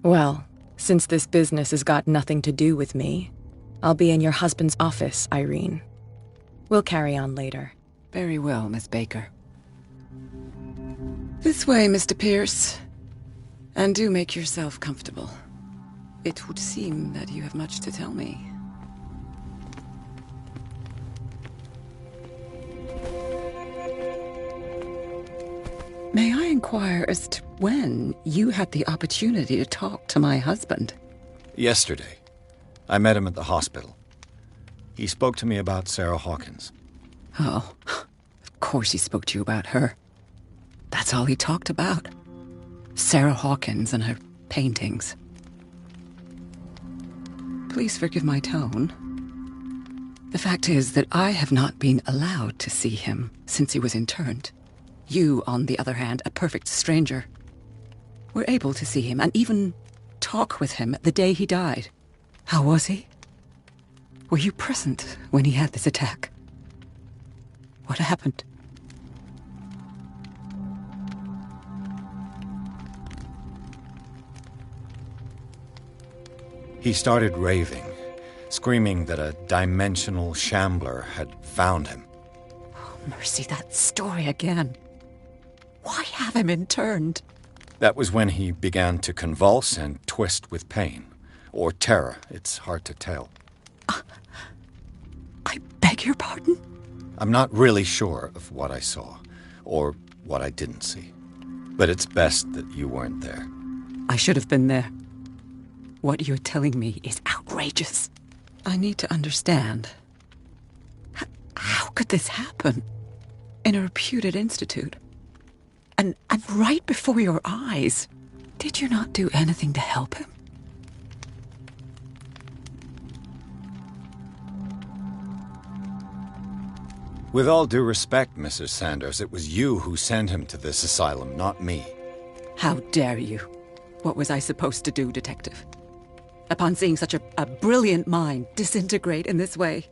Well, since this business has got nothing to do with me, I'll be in your husband's office, Irene. We'll carry on later. Very well, Miss Baker. This way, Mr. Pierce. And do make yourself comfortable. It would seem that you have much to tell me. May I inquire as to when you had the opportunity to talk to my husband? Yesterday. I met him at the hospital. He spoke to me about Sarah Hawkins. Oh, of course he spoke to you about her. That's all he talked about. Sarah Hawkins and her paintings. Please forgive my tone. The fact is that I have not been allowed to see him since he was interned. You, on the other hand, a perfect stranger, were able to see him and even talk with him the day he died. How was he? Were you present when he had this attack? What happened? He started raving, screaming that a dimensional shambler had found him. Oh, mercy, that story again. Why have him interned? That was when he began to convulse and twist with pain. Or terror, it's hard to tell. I beg your pardon? I'm not really sure of what I saw, or what I didn't see. But it's best that you weren't there. I should have been there. What you're telling me is outrageous. I need to understand. How could this happen? In a reputed institute? And right before your eyes. Did you not do anything to help him? With all due respect, Mrs. Sanders, it was you who sent him to this asylum, not me. How dare you? What was I supposed to do, Detective? Upon seeing such a brilliant mind disintegrate in this way,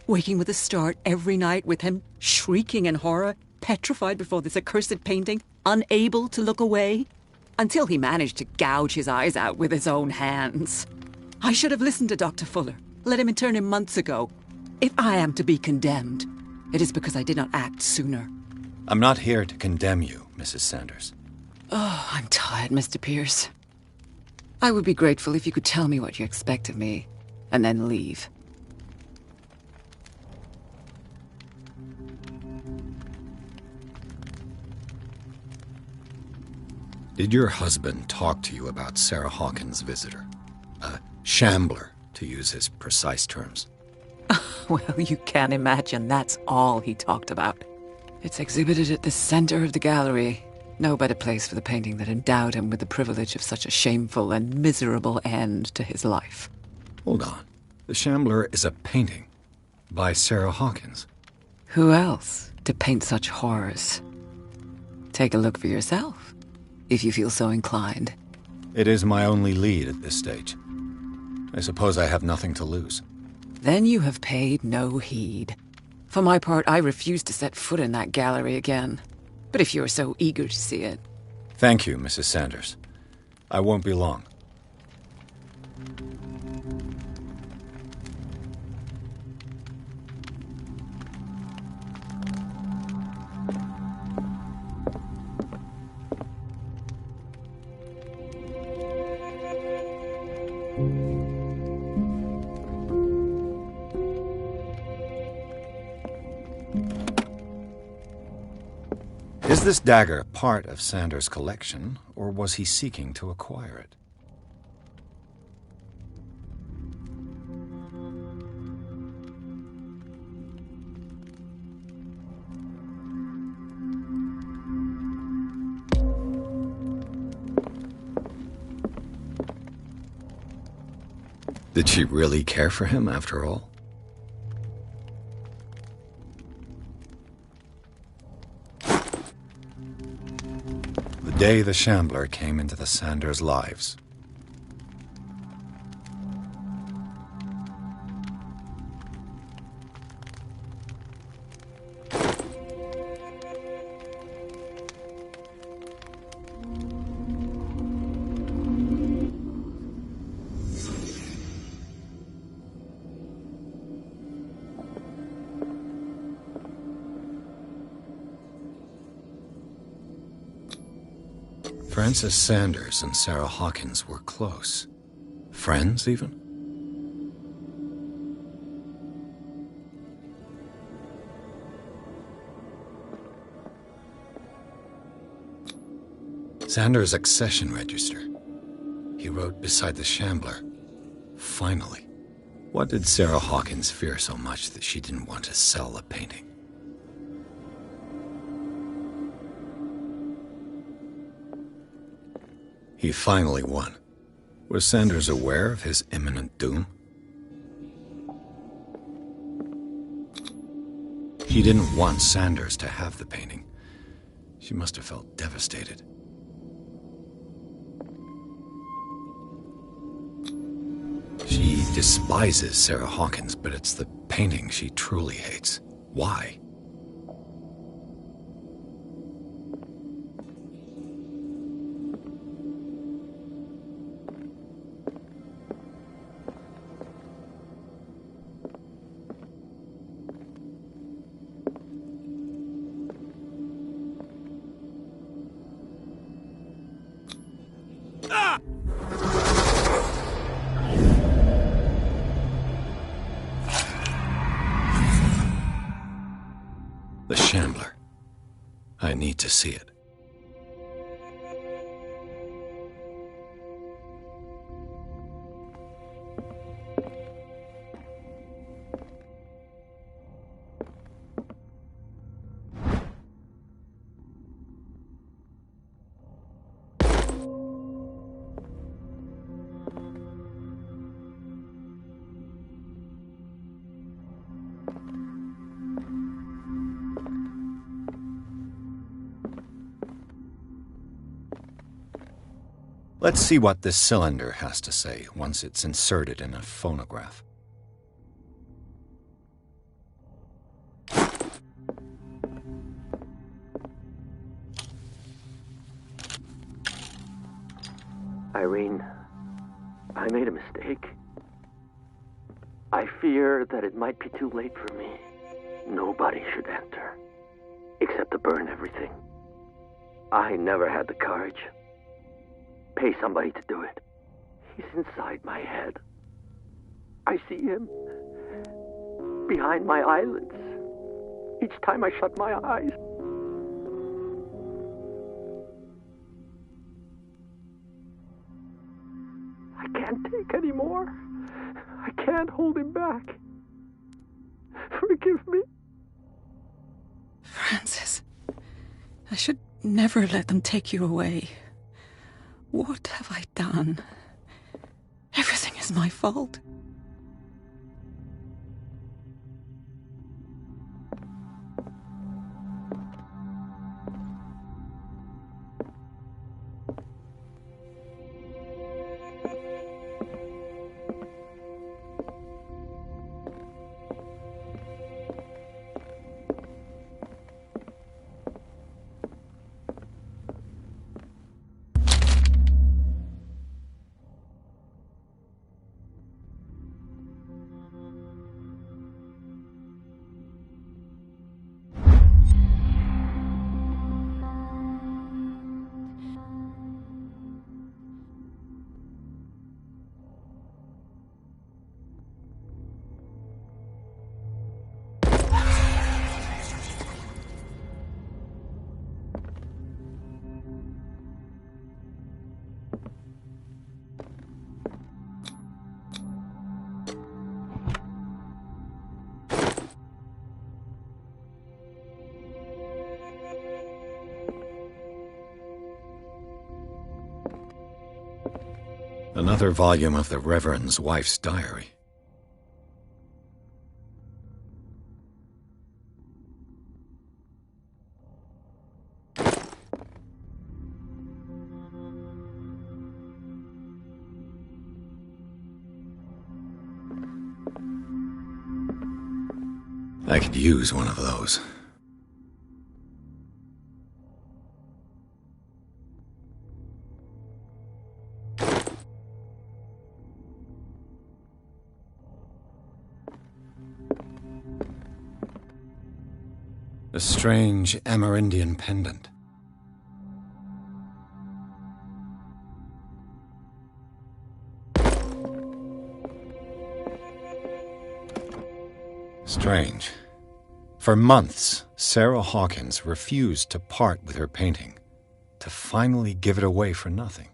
waking with a start every night with him shrieking in horror, petrified before this accursed painting, unable to look away, until he managed to gouge his eyes out with his own hands. I should have listened to Dr. Fuller, let him intern him months ago. If I am to be condemned, it is because I did not act sooner. I'm not here to condemn you, Mrs. Sanders. Oh, I'm tired, Mr. Pierce. I would be grateful if you could tell me what you expect of me, and then leave. Did your husband talk to you about Sarah Hawkins' visitor? A shambler, to use his precise terms. Well, you can imagine that's all he talked about. It's exhibited at the center of the gallery. No better place for the painting that endowed him with the privilege of such a shameful and miserable end to his life. Hold on. The Shambler is a painting by Sarah Hawkins. Who else to paint such horrors? Take a look for yourself, if you feel so inclined. It is my only lead at this stage. I suppose I have nothing to lose. Then you have paid no heed. For my part, I refuse to set foot in that gallery again. But if you're so eager to see it... Thank you, Mrs. Sanders. I won't be long. Was this dagger part of Sanders' collection, or was he seeking to acquire it? Did she really care for him after all? The day the Shambler came into the Sanders' lives. Francis Sanders and Sarah Hawkins were close. Friends, even? Sanders' accession register. He wrote beside the Shambler, "Finally." What did Sarah Hawkins fear so much that she didn't want to sell the painting? He finally won. Was Sanders aware of his imminent doom? He didn't want Sanders to have the painting. She must have felt devastated. She despises Sarah Hawkins, but it's the painting she truly hates. Why? The Shambler. I need to see it. Let's see what this cylinder has to say once it's inserted in a phonograph. Irene, I made a mistake. I fear that it might be too late for me. Nobody should enter, except to burn everything. I never had the courage. Pay somebody to do it. He's inside my head. I see him behind my eyelids each time I shut my eyes. I can't take any more. I can't hold him back. Forgive me. Francis, I should never let them take you away. What have I done? Everything is my fault. Another volume of the Reverend's wife's diary. I could use one of those. A strange Amerindian pendant. Strange. For months, Sarah Hawkins refused to part with her painting, to finally give it away for nothing.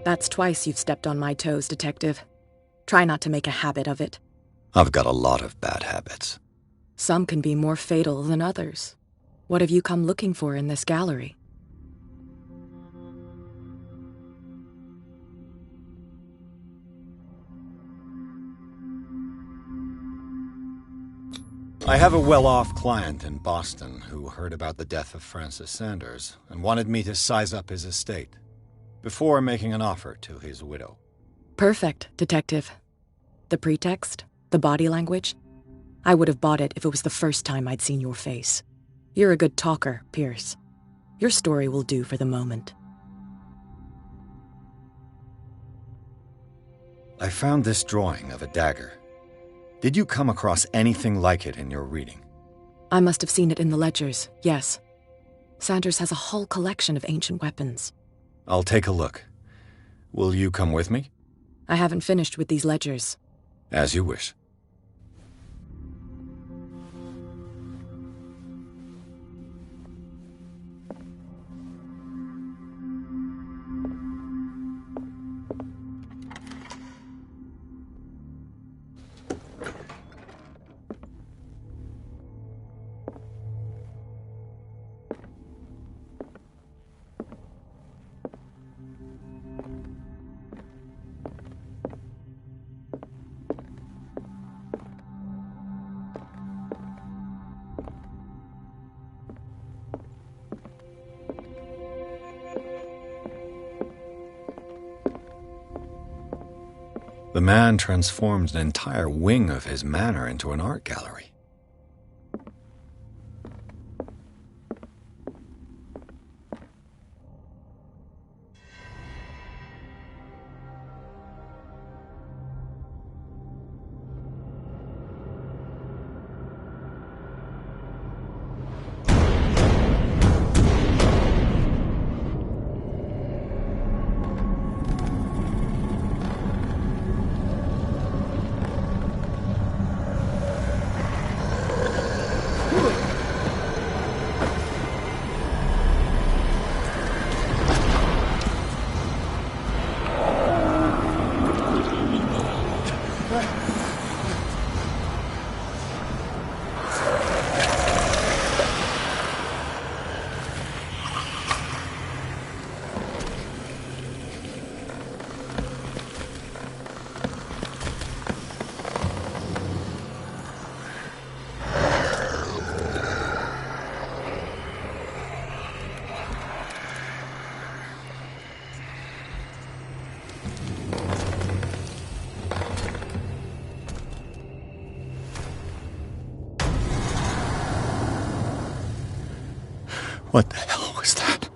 That's twice you've stepped on my toes, Detective. Try not to make a habit of it. I've got a lot of bad habits. Some can be more fatal than others. What have you come looking for in this gallery? I have a well-off client in Boston who heard about the death of Francis Sanders and wanted me to size up his estate before making an offer to his widow. Perfect, Detective. The pretext? The body language? I would have bought it if it was the first time I'd seen your face. You're a good talker, Pierce. Your story will do for the moment. I found this drawing of a dagger. Did you come across anything like it in your reading? I must have seen it in the ledgers, yes. Sanders has a whole collection of ancient weapons. I'll take a look. Will you come with me? I haven't finished with these ledgers. As you wish. The man transformed an entire wing of his manor into an art gallery. What the hell was that?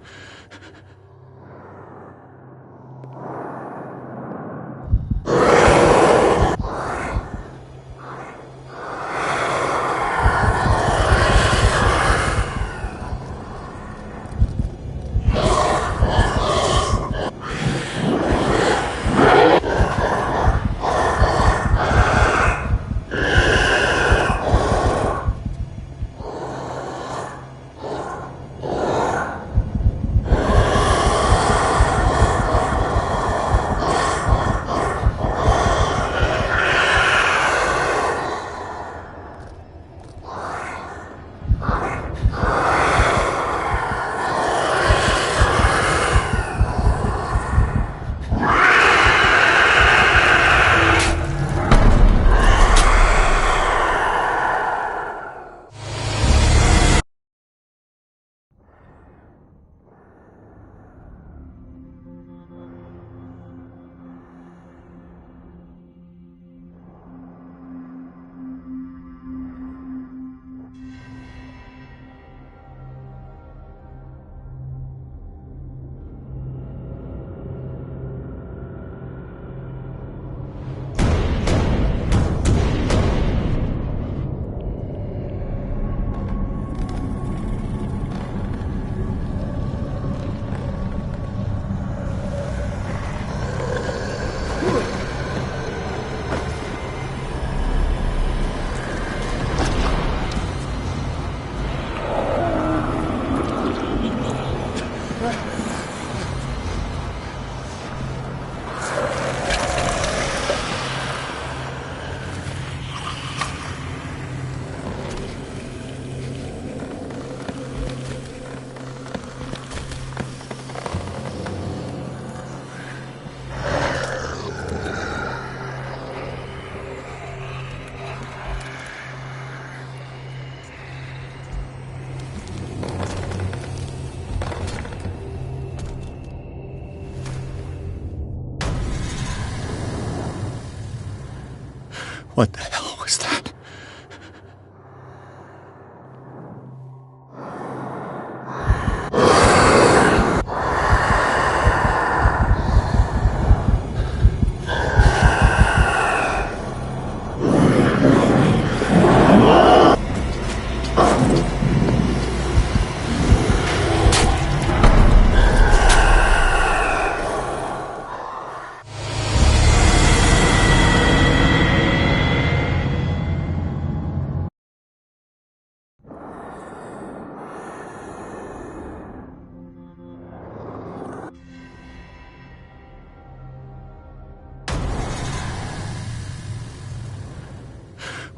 What the hell was that?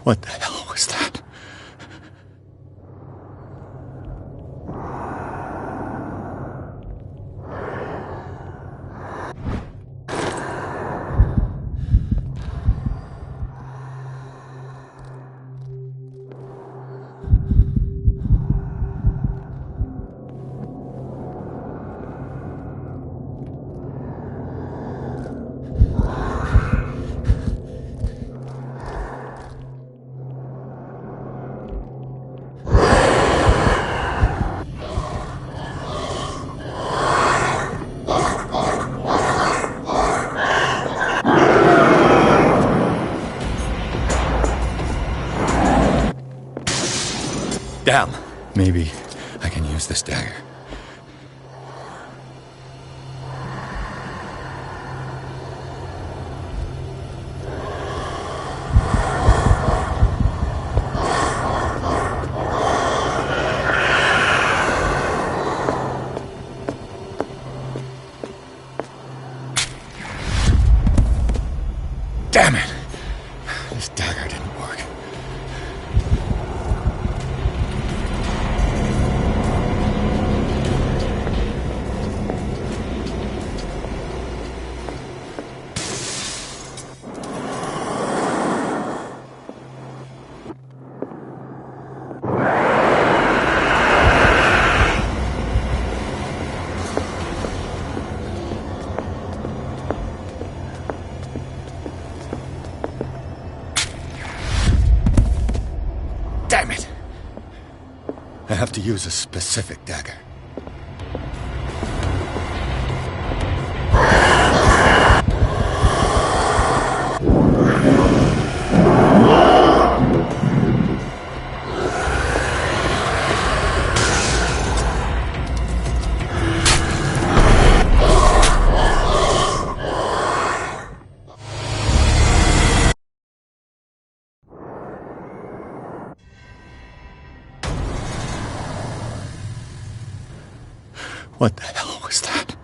What the hell was that? Damn. Maybe I can use this dagger. Damn it! This dagger didn't work. Damn it! I have to use a specific dagger. What the hell was that?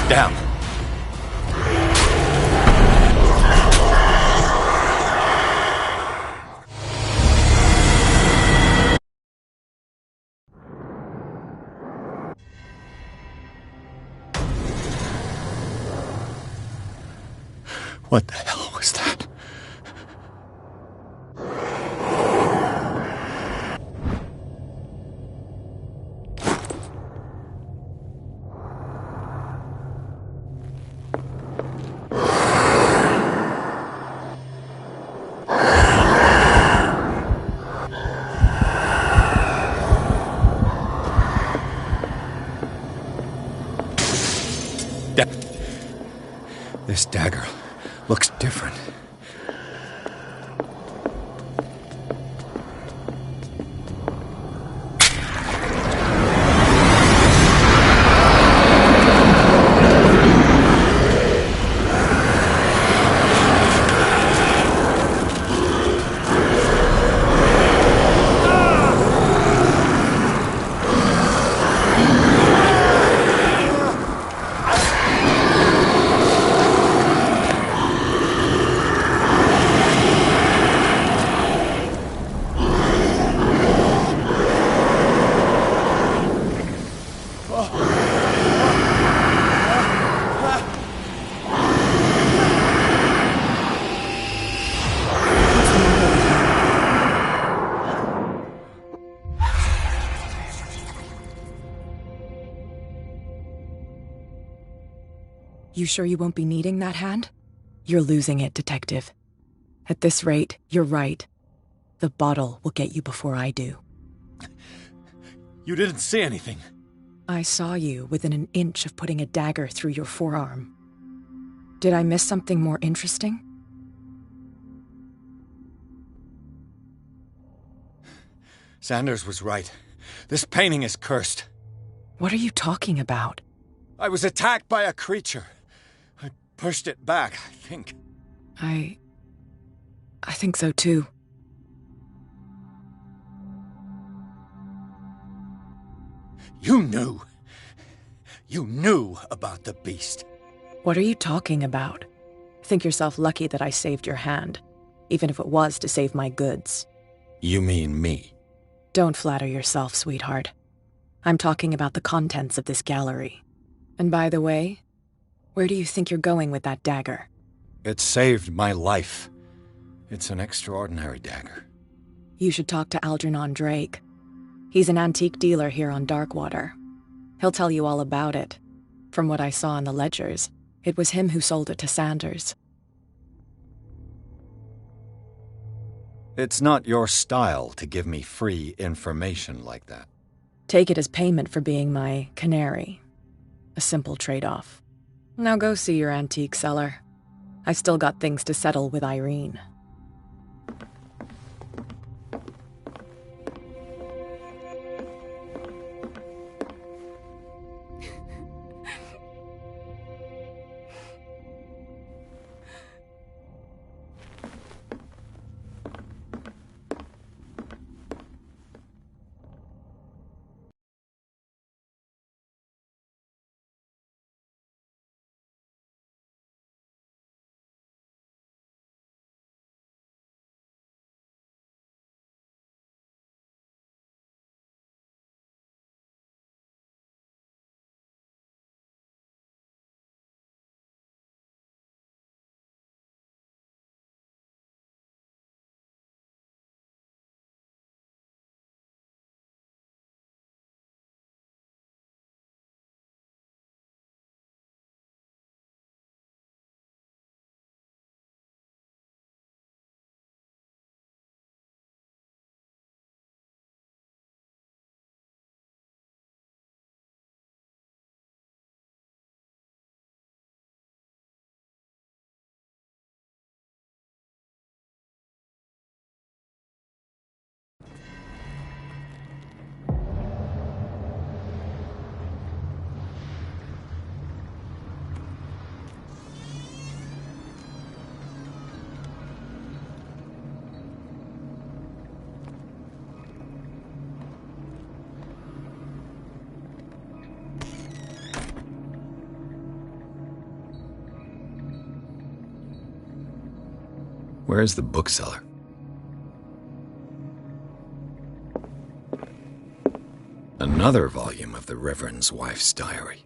Down. What the hell was that? This dagger looks different. You sure you won't be needing that hand? You're losing it, Detective. At this rate, you're right. The bottle will get you before I do. You didn't see anything. I saw you within an inch of putting a dagger through your forearm. Did I miss something more interesting? Sanders was right. This painting is cursed. What are you talking about? I was attacked by a creature. I pushed it back, I think. I think so too. You knew. You knew about the beast. What are you talking about? Think yourself lucky that I saved your hand, even if it was to save my goods. You mean me? Don't flatter yourself, sweetheart. I'm talking about the contents of this gallery. And by the way, where do you think you're going with that dagger? It saved my life. It's an extraordinary dagger. You should talk to Algernon Drake. He's an antique dealer here on Darkwater. He'll tell you all about it. From what I saw in the ledgers, it was him who sold it to Sanders. It's not your style to give me free information like that. Take it as payment for being my canary. A simple trade-off. Now go see your antique seller. I've still got things to settle with Irene. Where's the bookseller? Another volume of the Reverend's wife's diary.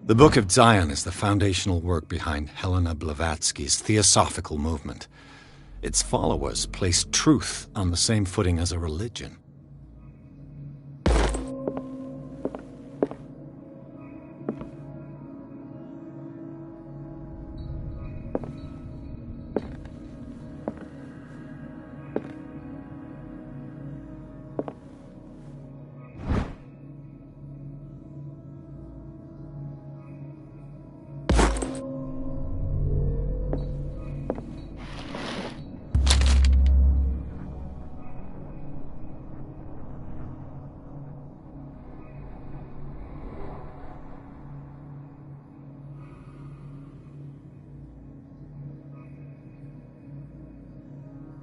The Book of Zion is the foundational work behind Helena Blavatsky's Theosophical movement. Its followers place truth on the same footing as a religion.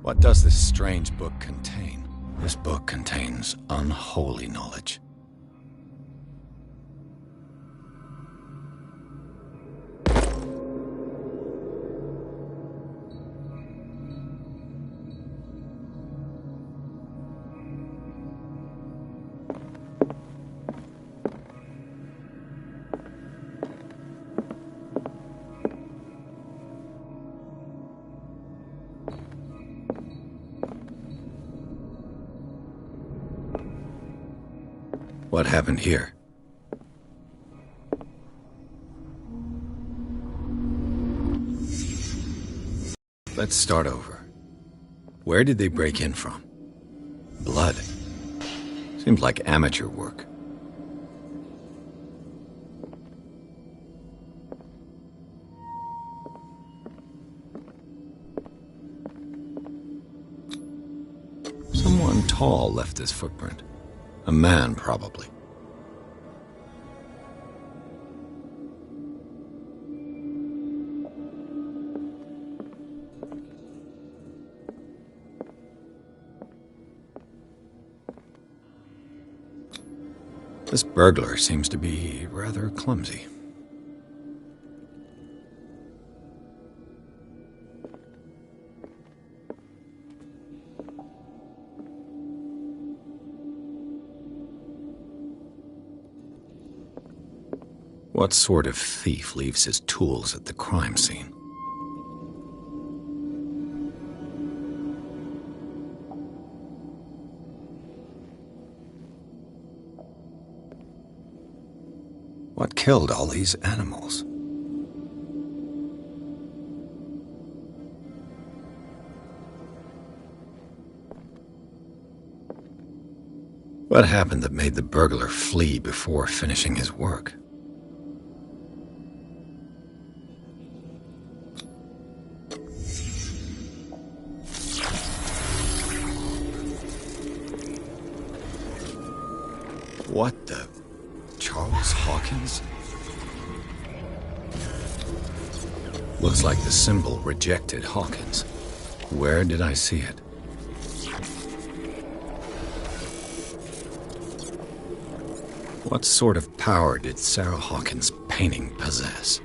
What does this strange book contain? This book contains unholy knowledge. What happened here? Let's start over. Where did they break in from? Blood. Seems like amateur work. Someone tall left this footprint. A man, probably. This burglar seems to be rather clumsy. What sort of thief leaves his tools at the crime scene? What killed all these animals? What happened that made the burglar flee before finishing his work? What the... Charles Hawkins? Looks like the symbol rejected Hawkins. Where did I see it? What sort of power did Sarah Hawkins' painting possess?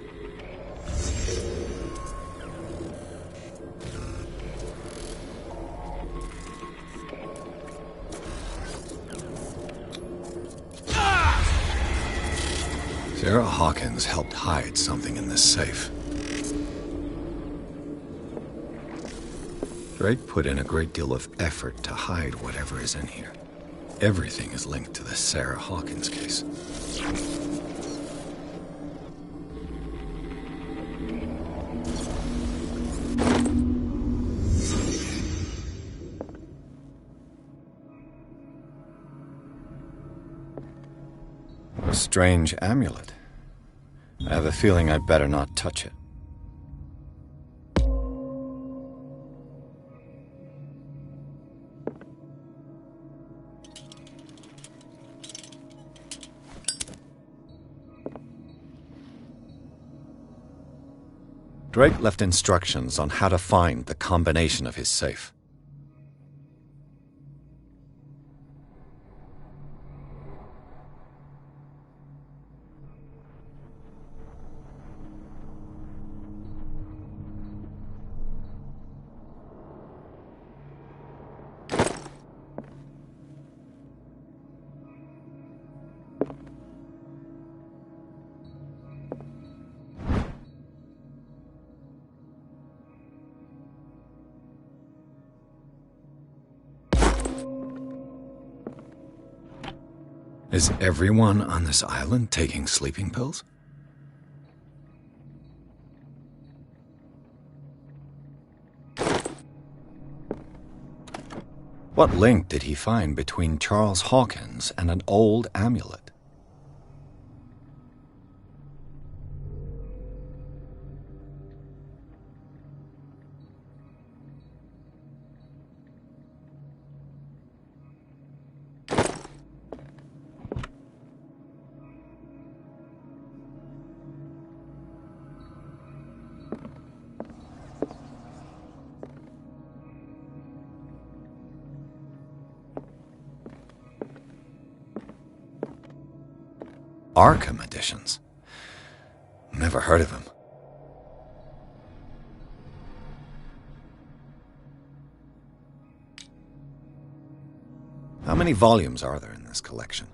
Sarah Hawkins helped hide something in this safe. Drake put in a great deal of effort to hide whatever is in here. Everything is linked to the Sarah Hawkins case. A strange amulet. I have a feeling I'd better not touch it. Drake left instructions on how to find the combination of his safe. Is everyone on this island taking sleeping pills? What link did he find between Charles Hawkins and an old amulet? Arkham editions. Never heard of him. How many volumes are there in this collection?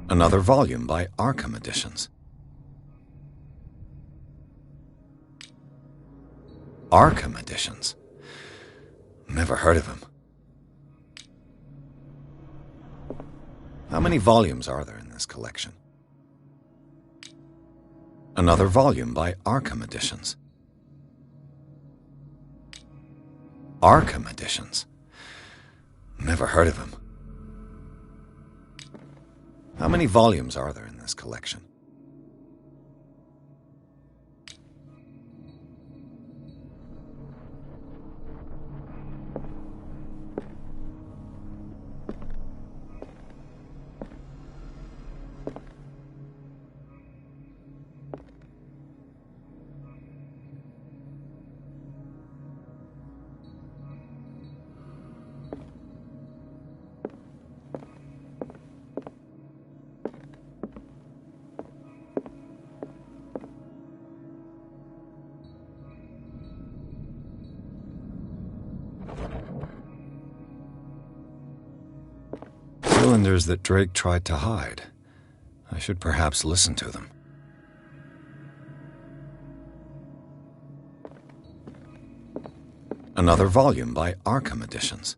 Another volume by Arkham Editions. Arkham Editions. Never heard of him. How many volumes are there in this collection? Another volume by Arkham Editions. Arkham Editions. Never heard of him. How many volumes are there in this collection? Cylinders that Drake tried to hide. I should perhaps listen to them. Another volume by Arkham Editions.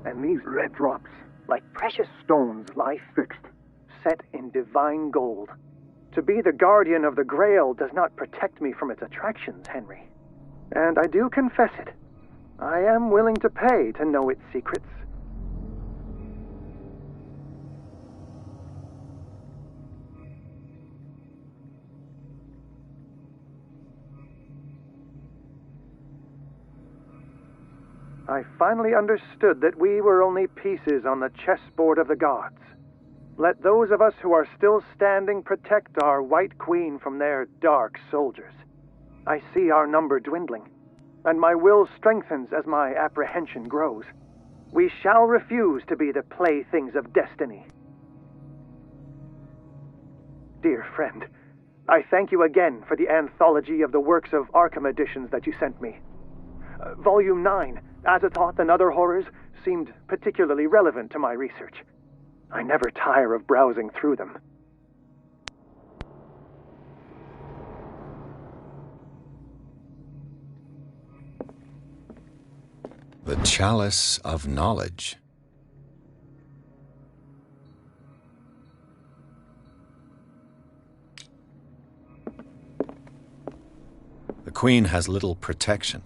And these red drops, like precious stones, lie fixed, set in divine gold. To be the guardian of the Grail does not protect me from its attractions, Henry. And I do confess it. I am willing to pay to know its secrets. I finally understood that we were only pieces on the chessboard of the gods. Let those of us who are still standing protect our White Queen from their dark soldiers. I see our number dwindling, and my will strengthens as my apprehension grows. We shall refuse to be the playthings of destiny. Dear friend, I thank you again for the anthology of the works of Arkham Editions that you sent me. Volume 9, Azathoth and Other Horrors, seemed particularly relevant to my research. I never tire of browsing through them. The Chalice of Knowledge. The Queen has little protection.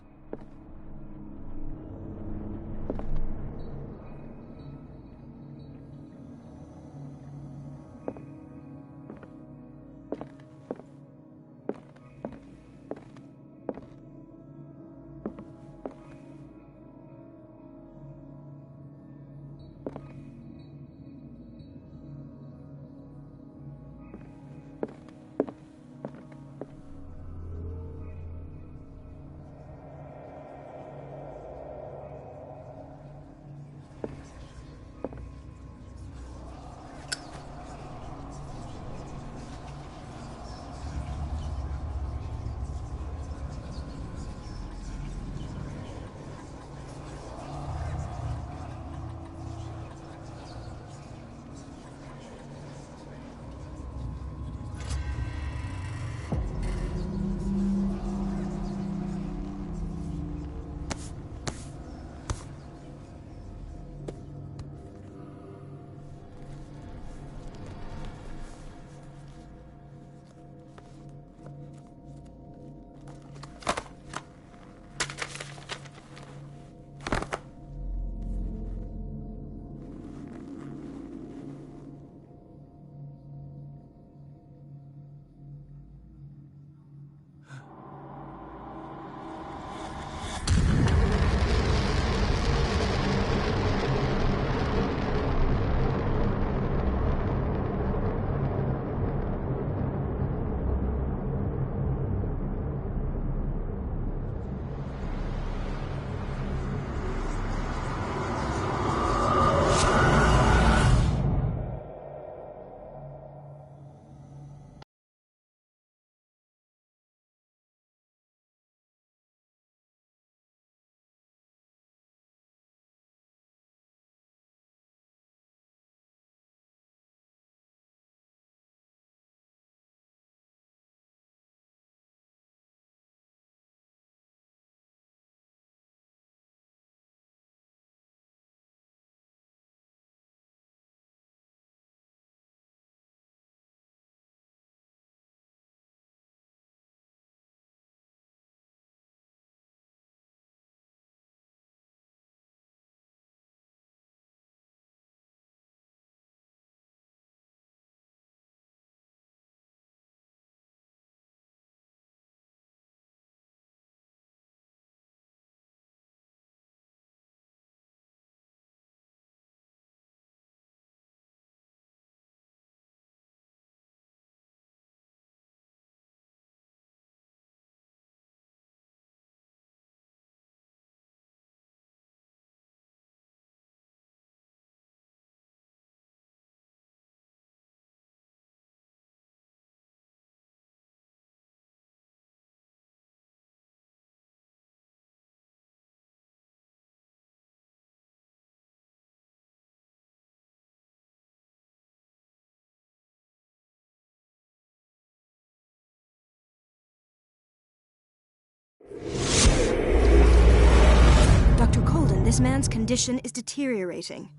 This man's condition is deteriorating.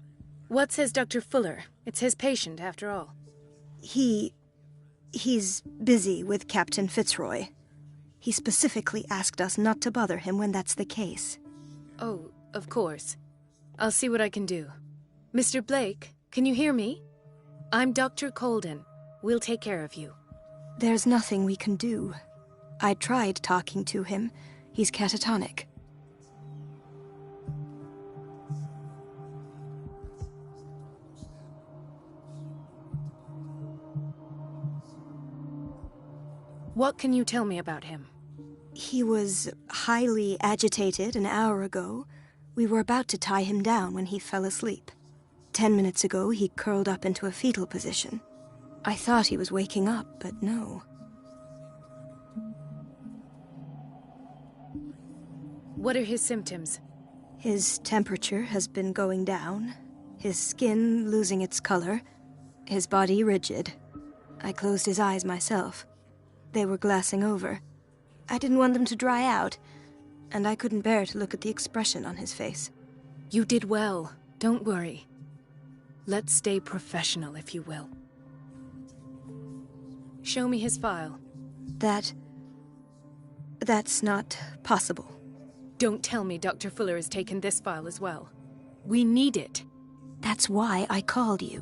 What says Dr. Fuller? It's his patient, after all. He's busy with Captain Fitzroy. He specifically asked us not to bother him when that's the case. Oh, of course. I'll see what I can do. Mr. Blake, can you hear me? I'm Dr. Colden. We'll take care of you. There's nothing we can do. I tried talking to him. He's catatonic. What can you tell me about him? He was highly agitated an hour ago. We were about to tie him down when he fell asleep. 10 minutes ago, he curled up into a fetal position. I thought he was waking up, but no. What are his symptoms? His temperature has been going down, his skin losing its color, his body rigid. I closed his eyes myself. They were glassing over. I didn't want them to dry out, and I couldn't bear to look at the expression on his face. You did well. Don't worry. Let's stay professional, if you will. Show me his file. That's not possible. Don't tell me Dr. Fuller has taken this file as well. We need it. That's why I called you.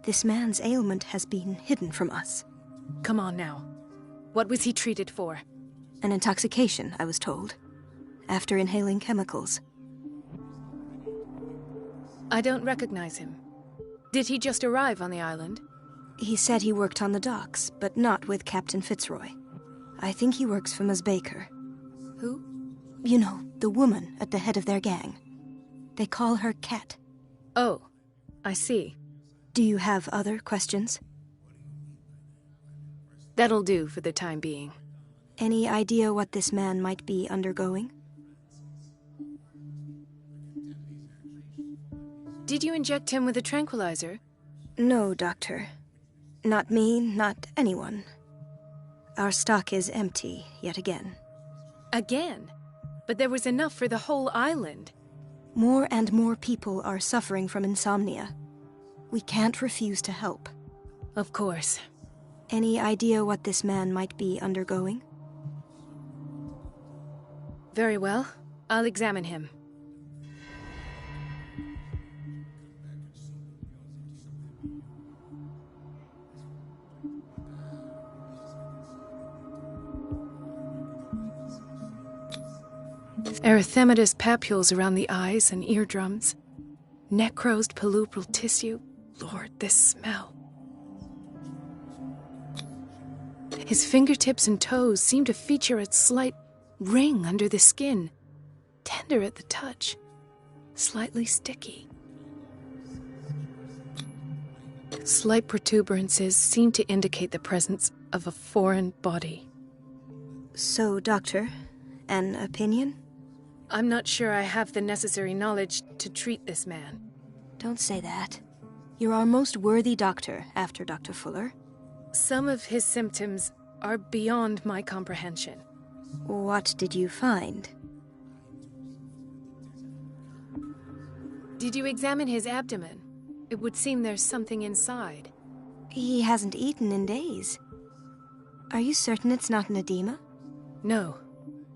This man's ailment has been hidden from us. Come on now. What was he treated for? An intoxication, I was told. After inhaling chemicals. I don't recognize him. Did he just arrive on the island? He said he worked on the docks, but not with Captain Fitzroy. I think he works for Ms. Baker. Who? You know, the woman at the head of their gang. They call her Cat. Oh, I see. Do you have other questions? That'll do for the time being. Any idea what this man might be undergoing? Did you inject him with a tranquilizer? No, Doctor. Not me, not anyone. Our stock is empty, yet again. Again? But there was enough for the whole island. More and more people are suffering from insomnia. We can't refuse to help. Of course. Any idea what this man might be undergoing? Very well. I'll examine him. Erythematous papules around the eyes and eardrums. Necrosed palpebral tissue. Lord, this smell. His fingertips and toes seem to feature a slight ring under the skin. Tender at the touch. Slightly sticky. Slight protuberances seem to indicate the presence of a foreign body. So, Doctor, an opinion? I'm not sure I have the necessary knowledge to treat this man. Don't say that. You're our most worthy doctor after Dr. Fuller. Some of his symptoms are beyond my comprehension. What did you find? Did you examine his abdomen? It would seem there's something inside. He hasn't eaten in days. Are you certain it's not an edema? No.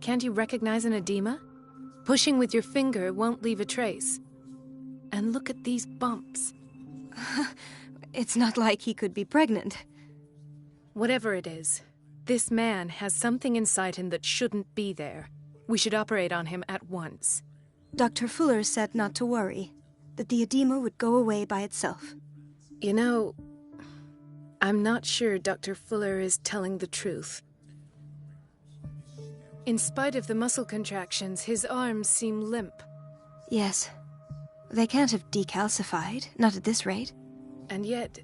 Can't you recognize an edema? Pushing with your finger won't leave a trace. And look at these bumps. It's not like he could be pregnant. Whatever it is, this man has something inside him that shouldn't be there. We should operate on him at once. Dr. Fuller said not to worry, that the edema would go away by itself. You know, I'm not sure Dr. Fuller is telling the truth. In spite of the muscle contractions, his arms seem limp. Yes. They can't have decalcified, not at this rate. And yet,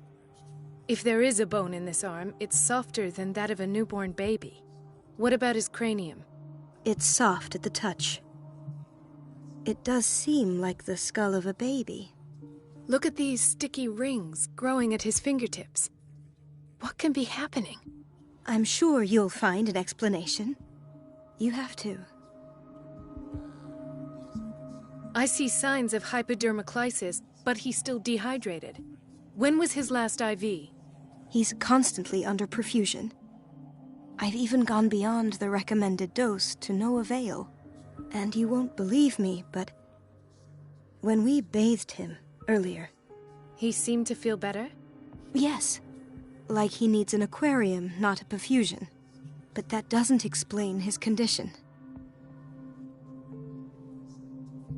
if there is a bone in this arm, it's softer than that of a newborn baby. What about his cranium? It's soft at the touch. It does seem like the skull of a baby. Look at these sticky rings growing at his fingertips. What can be happening? I'm sure you'll find an explanation. You have to. I see signs of hypodermoclysis, but he's still dehydrated. When was his last IV? He's constantly under perfusion. I've even gone beyond the recommended dose to no avail. And you won't believe me, but when we bathed him earlier... He seemed to feel better? Yes. Like he needs an aquarium, not a perfusion. But that doesn't explain his condition.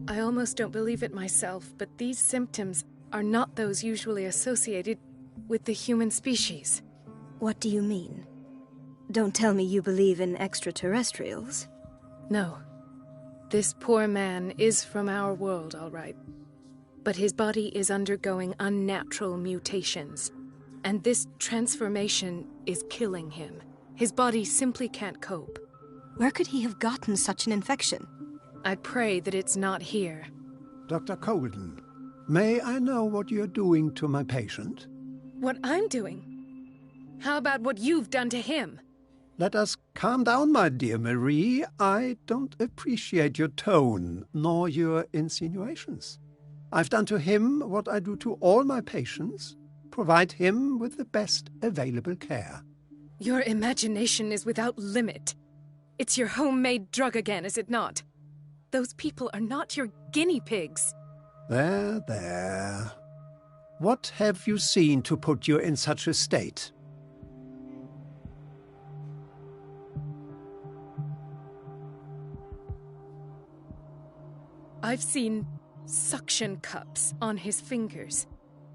I almost don't believe it myself, but these symptoms are not those usually associated with the human species. What do you mean? Don't tell me you believe in extraterrestrials. No. This poor man is from our world, all right. But his body is undergoing unnatural mutations. And this transformation is killing him. His body simply can't cope. Where could he have gotten such an infection? I pray that it's not here. Dr. Colden, may I know what you're doing to my patient? What I'm doing? How about what you've done to him? Let us calm down, my dear Marie. I don't appreciate your tone, nor your insinuations. I've done to him what I do to all my patients. Provide him with the best available care. Your imagination is without limit. It's your homemade drug again, is it not? Those people are not your guinea pigs. There, there. What have you seen to put you in such a state? I've seen suction cups on his fingers,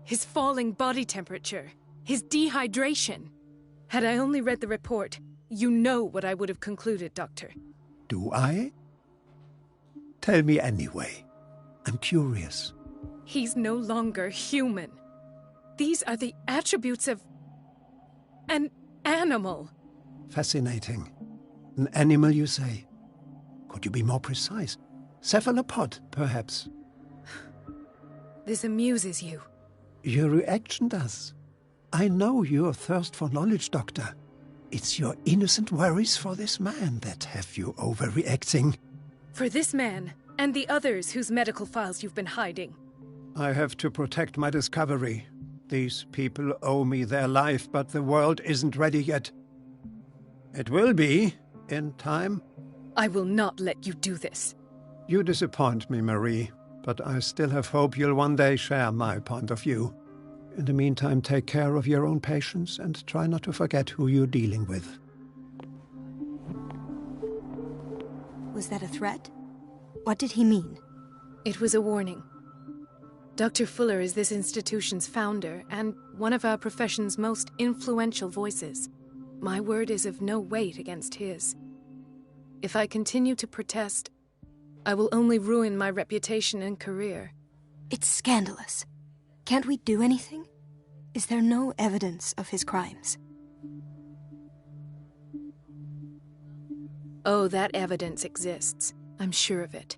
his falling body temperature, his dehydration. Had I only read the report, you know what I would have concluded, Doctor. Do I? Tell me anyway. I'm curious. He's no longer human. These are the attributes of an animal. Fascinating. An animal, you say? Could you be more precise? Cephalopod, perhaps? This amuses you. Your reaction does. I know your thirst for knowledge, Doctor. It's your innocent worries for this man that have you overreacting. For this man, and the others whose medical files you've been hiding. I have to protect my discovery. These people owe me their life, but the world isn't ready yet. It will be, in time. I will not let you do this. You disappoint me, Marie, but I still have hope you'll one day share my point of view. In the meantime, take care of your own patients and try not to forget who you're dealing with. Was that a threat? What did he mean? It was a warning. Dr. Fuller is this institution's founder and one of our profession's most influential voices. My word is of no weight against his. If I continue to protest, I will only ruin my reputation and career. It's scandalous. Can't we do anything? Is there no evidence of his crimes? Oh, that evidence exists. I'm sure of it.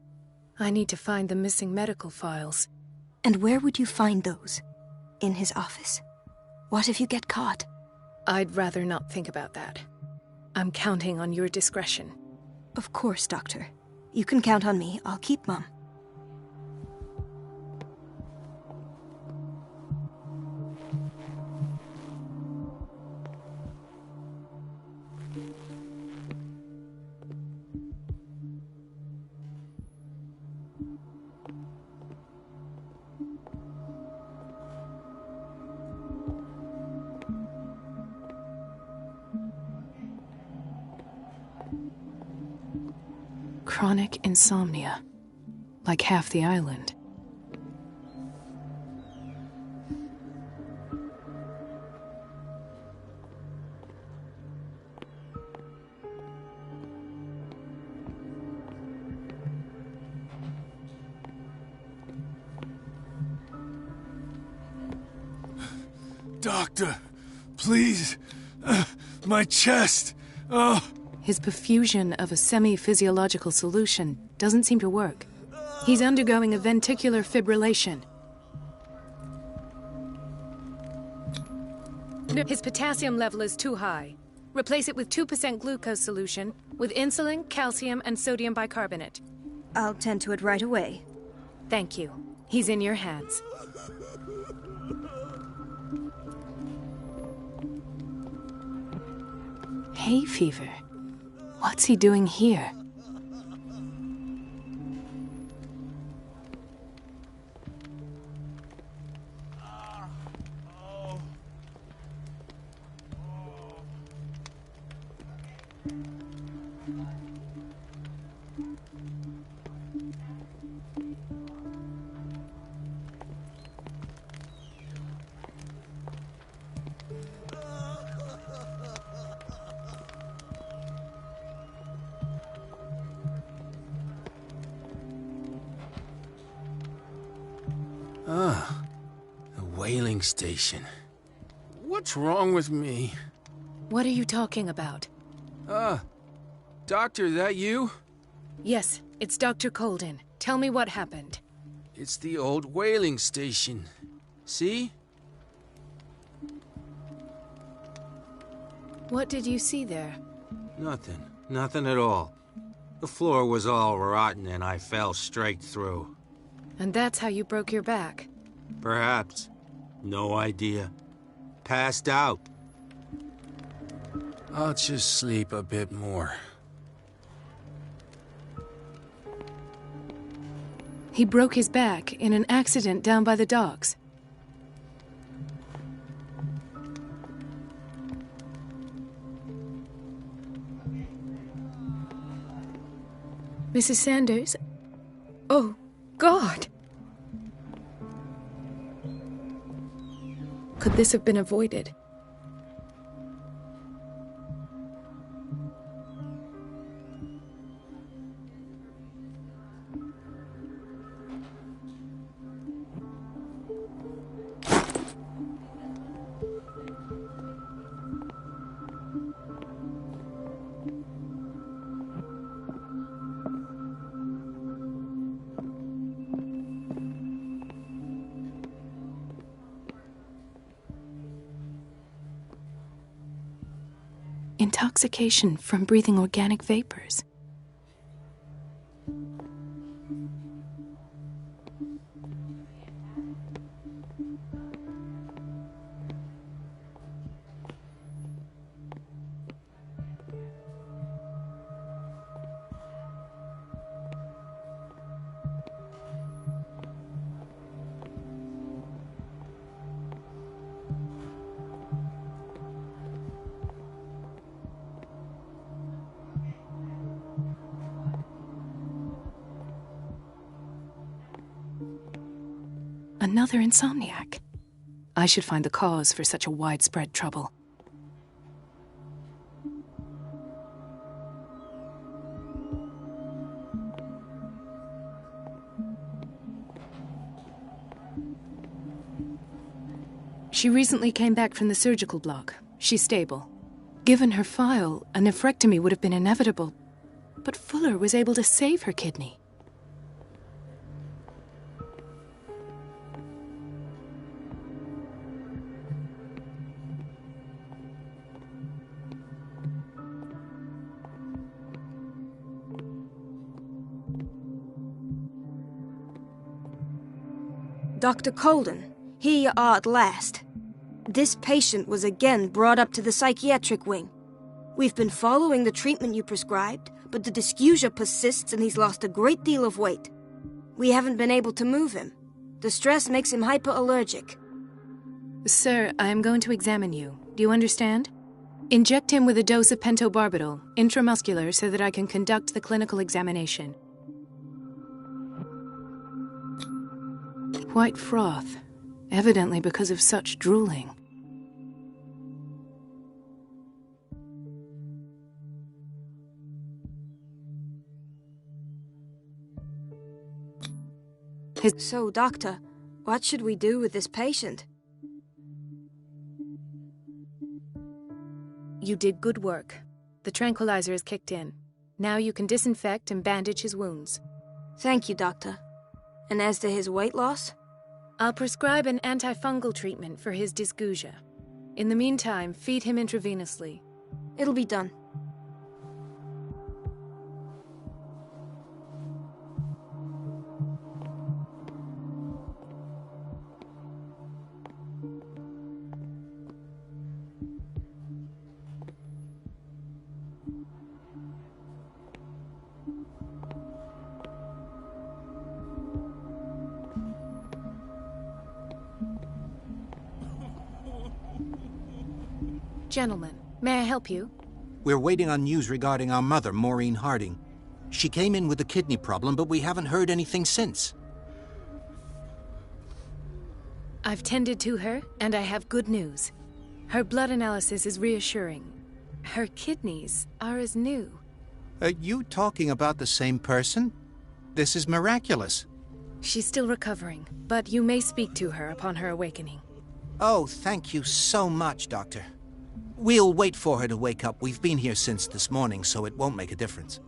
I need to find the missing medical files. And where would you find those? In his office? What if you get caught? I'd rather not think about that. I'm counting on your discretion. Of course, Doctor. You can count on me. I'll keep mum. Chronic insomnia. Like half the island. Doctor, please. My chest. Oh. His perfusion of a semi-physiological solution doesn't seem to work. He's undergoing a ventricular fibrillation. His potassium level is too high. Replace it with 2% glucose solution with insulin, calcium, and sodium bicarbonate. I'll tend to it right away. Thank you. He's in your hands. Hay fever? What's he doing here? Ah, a whaling station. What's wrong with me? What are you talking about? Doctor, that you? Yes, it's Dr. Colden. Tell me what happened. It's the old whaling station. See? What did you see there? Nothing. Nothing at all. The floor was all rotten and I fell straight through. And that's how you broke your back? Perhaps. No idea. Passed out. I'll just sleep a bit more. He broke his back in an accident down by the docks. Mrs. Sanders? Oh, God! Could this have been avoided? Intoxication from breathing organic vapors. Another insomniac. I should find the cause for such a widespread trouble. She recently came back from the surgical block. She's stable. Given her file, a nephrectomy would have been inevitable, but Fuller was able to save her kidney. Dr. Colden, here you are at last. This patient was again brought up to the psychiatric wing. We've been following the treatment you prescribed, but the dysgeusia persists and he's lost a great deal of weight. We haven't been able to move him. The stress makes him hyperallergic. Sir, I am going to examine you. Do you understand? Inject him with a dose of pentobarbital, intramuscular, so that I can conduct the clinical examination. White froth, evidently because of such drooling. So, Doctor, what should we do with this patient? You did good work. The tranquilizer is kicked in. Now you can disinfect and bandage his wounds. Thank you, Doctor. And as to his weight loss? I'll prescribe an antifungal treatment for his dysgeusia. In the meantime, feed him intravenously. It'll be done. Gentlemen, may I help you? We're waiting on news regarding our mother, Maureen Harding. She came in with a kidney problem, but we haven't heard anything since. I've tended to her, and I have good news. Her blood analysis is reassuring. Her kidneys are as new. Are you talking about the same person? This is miraculous. She's still recovering, but you may speak to her upon her awakening. Oh, thank you so much, Doctor. We'll wait for her to wake up. We've been here since this morning, so it won't make a difference.